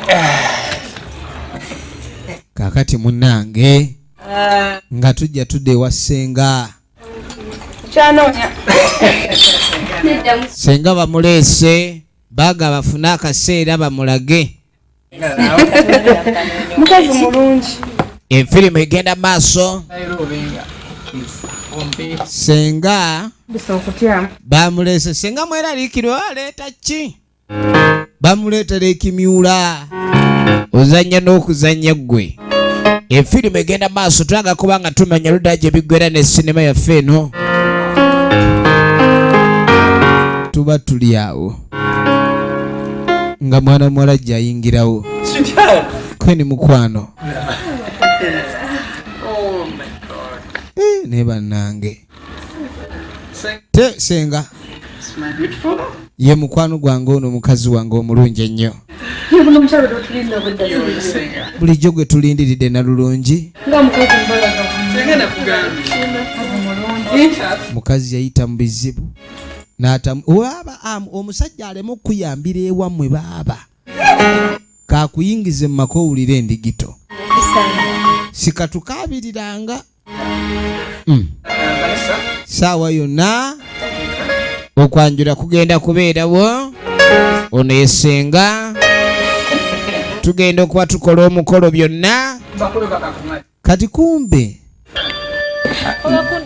Kakati munange nga tujja tudde ewa Senga. Senga bamuleese baga bafuna akaseera bamulage. Mukazi mulungi. Efirimu egenda maaso. Senga bamuleese. Senga mweraliikirwa aleeta ki? Bamuleetera ekimyula. Ozannya n'okuzannya ggwe. Efirimu egenda maaso tulaga kuba nga tumanya ludda gye biggwera ne sinema yaffe eno. Tuba tuli awo nga mwana muwala ajja ayingirawo. Kweni mukwano. Ne bannange. Senga ye mukwano gwange ono mukazi wange omulungi ennyo. buno mchalo do tulinda bwedda bulijjo gwe tulindiridde na lulungi nga mukazi mbalaga senga nakugamba mukazi yayita mu bizibu n'aba omusajja aleme okuyambira ewammwe baaba kakuyingize mu maka owulire endigito sikatukabiriranga saawa yonna okwanjula kugenda kubeerawo ono yesenga tugenda okuba tukola omukolo byonna kati kumbe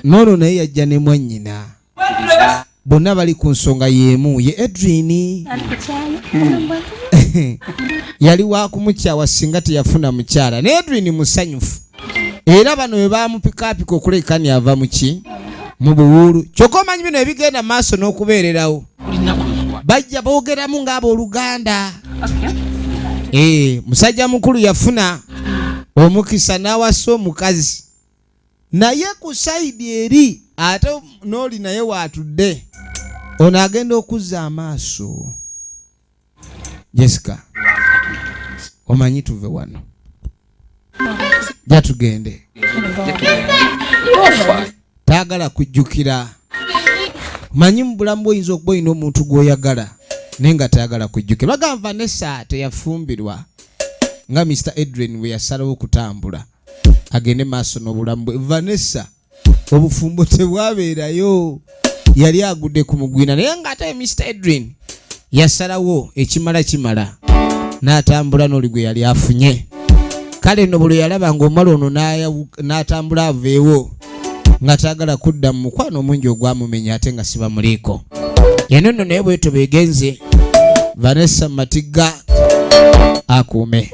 nono naye yajja ne mwannyina bonna bali ku nsonga y'emu ye Edwin yali wakumukyawa singa teyafuna mukyala ne Edwin musanyufu era bano bwe bamupikaapika okulekani ava muki mu buwuulu kyokka omanyi bino ebigenda maaso n'okubeererawo bajja boogeramu ng'abooluganda musajja mukulu yafuna omukisa n'awasa omukazi naye ku sayidi eri ate n'oli naye waatudde ono agenda okuzza amaaso. Jessica omanyi tuve wano jatugende taagala kujjukira manyi mu bulamu bwoyinza okuba olina omuntu gw'oyagala naye nga taagala kujjukira. Bagamba Vanessa teyafumbirwa nga Mr. Edwin bwe yasalawo okutambula agende maaso n'obulamu bwe. Vanessa obufumbo tebwabeerayo yali agudde ku mugwina naye ng'ate Mr. Edwin yasalawo ekimala n'atambula n'oli gwe yali afunye. Kale nno buli yalaba ng'omala ono n'atambula aveewo nga taagala kudda mu mukwano omungi ogwamumenya ate nga siba muliiko. Yeno nno naye bwetyo beegenze Vanessa Matigga akuume.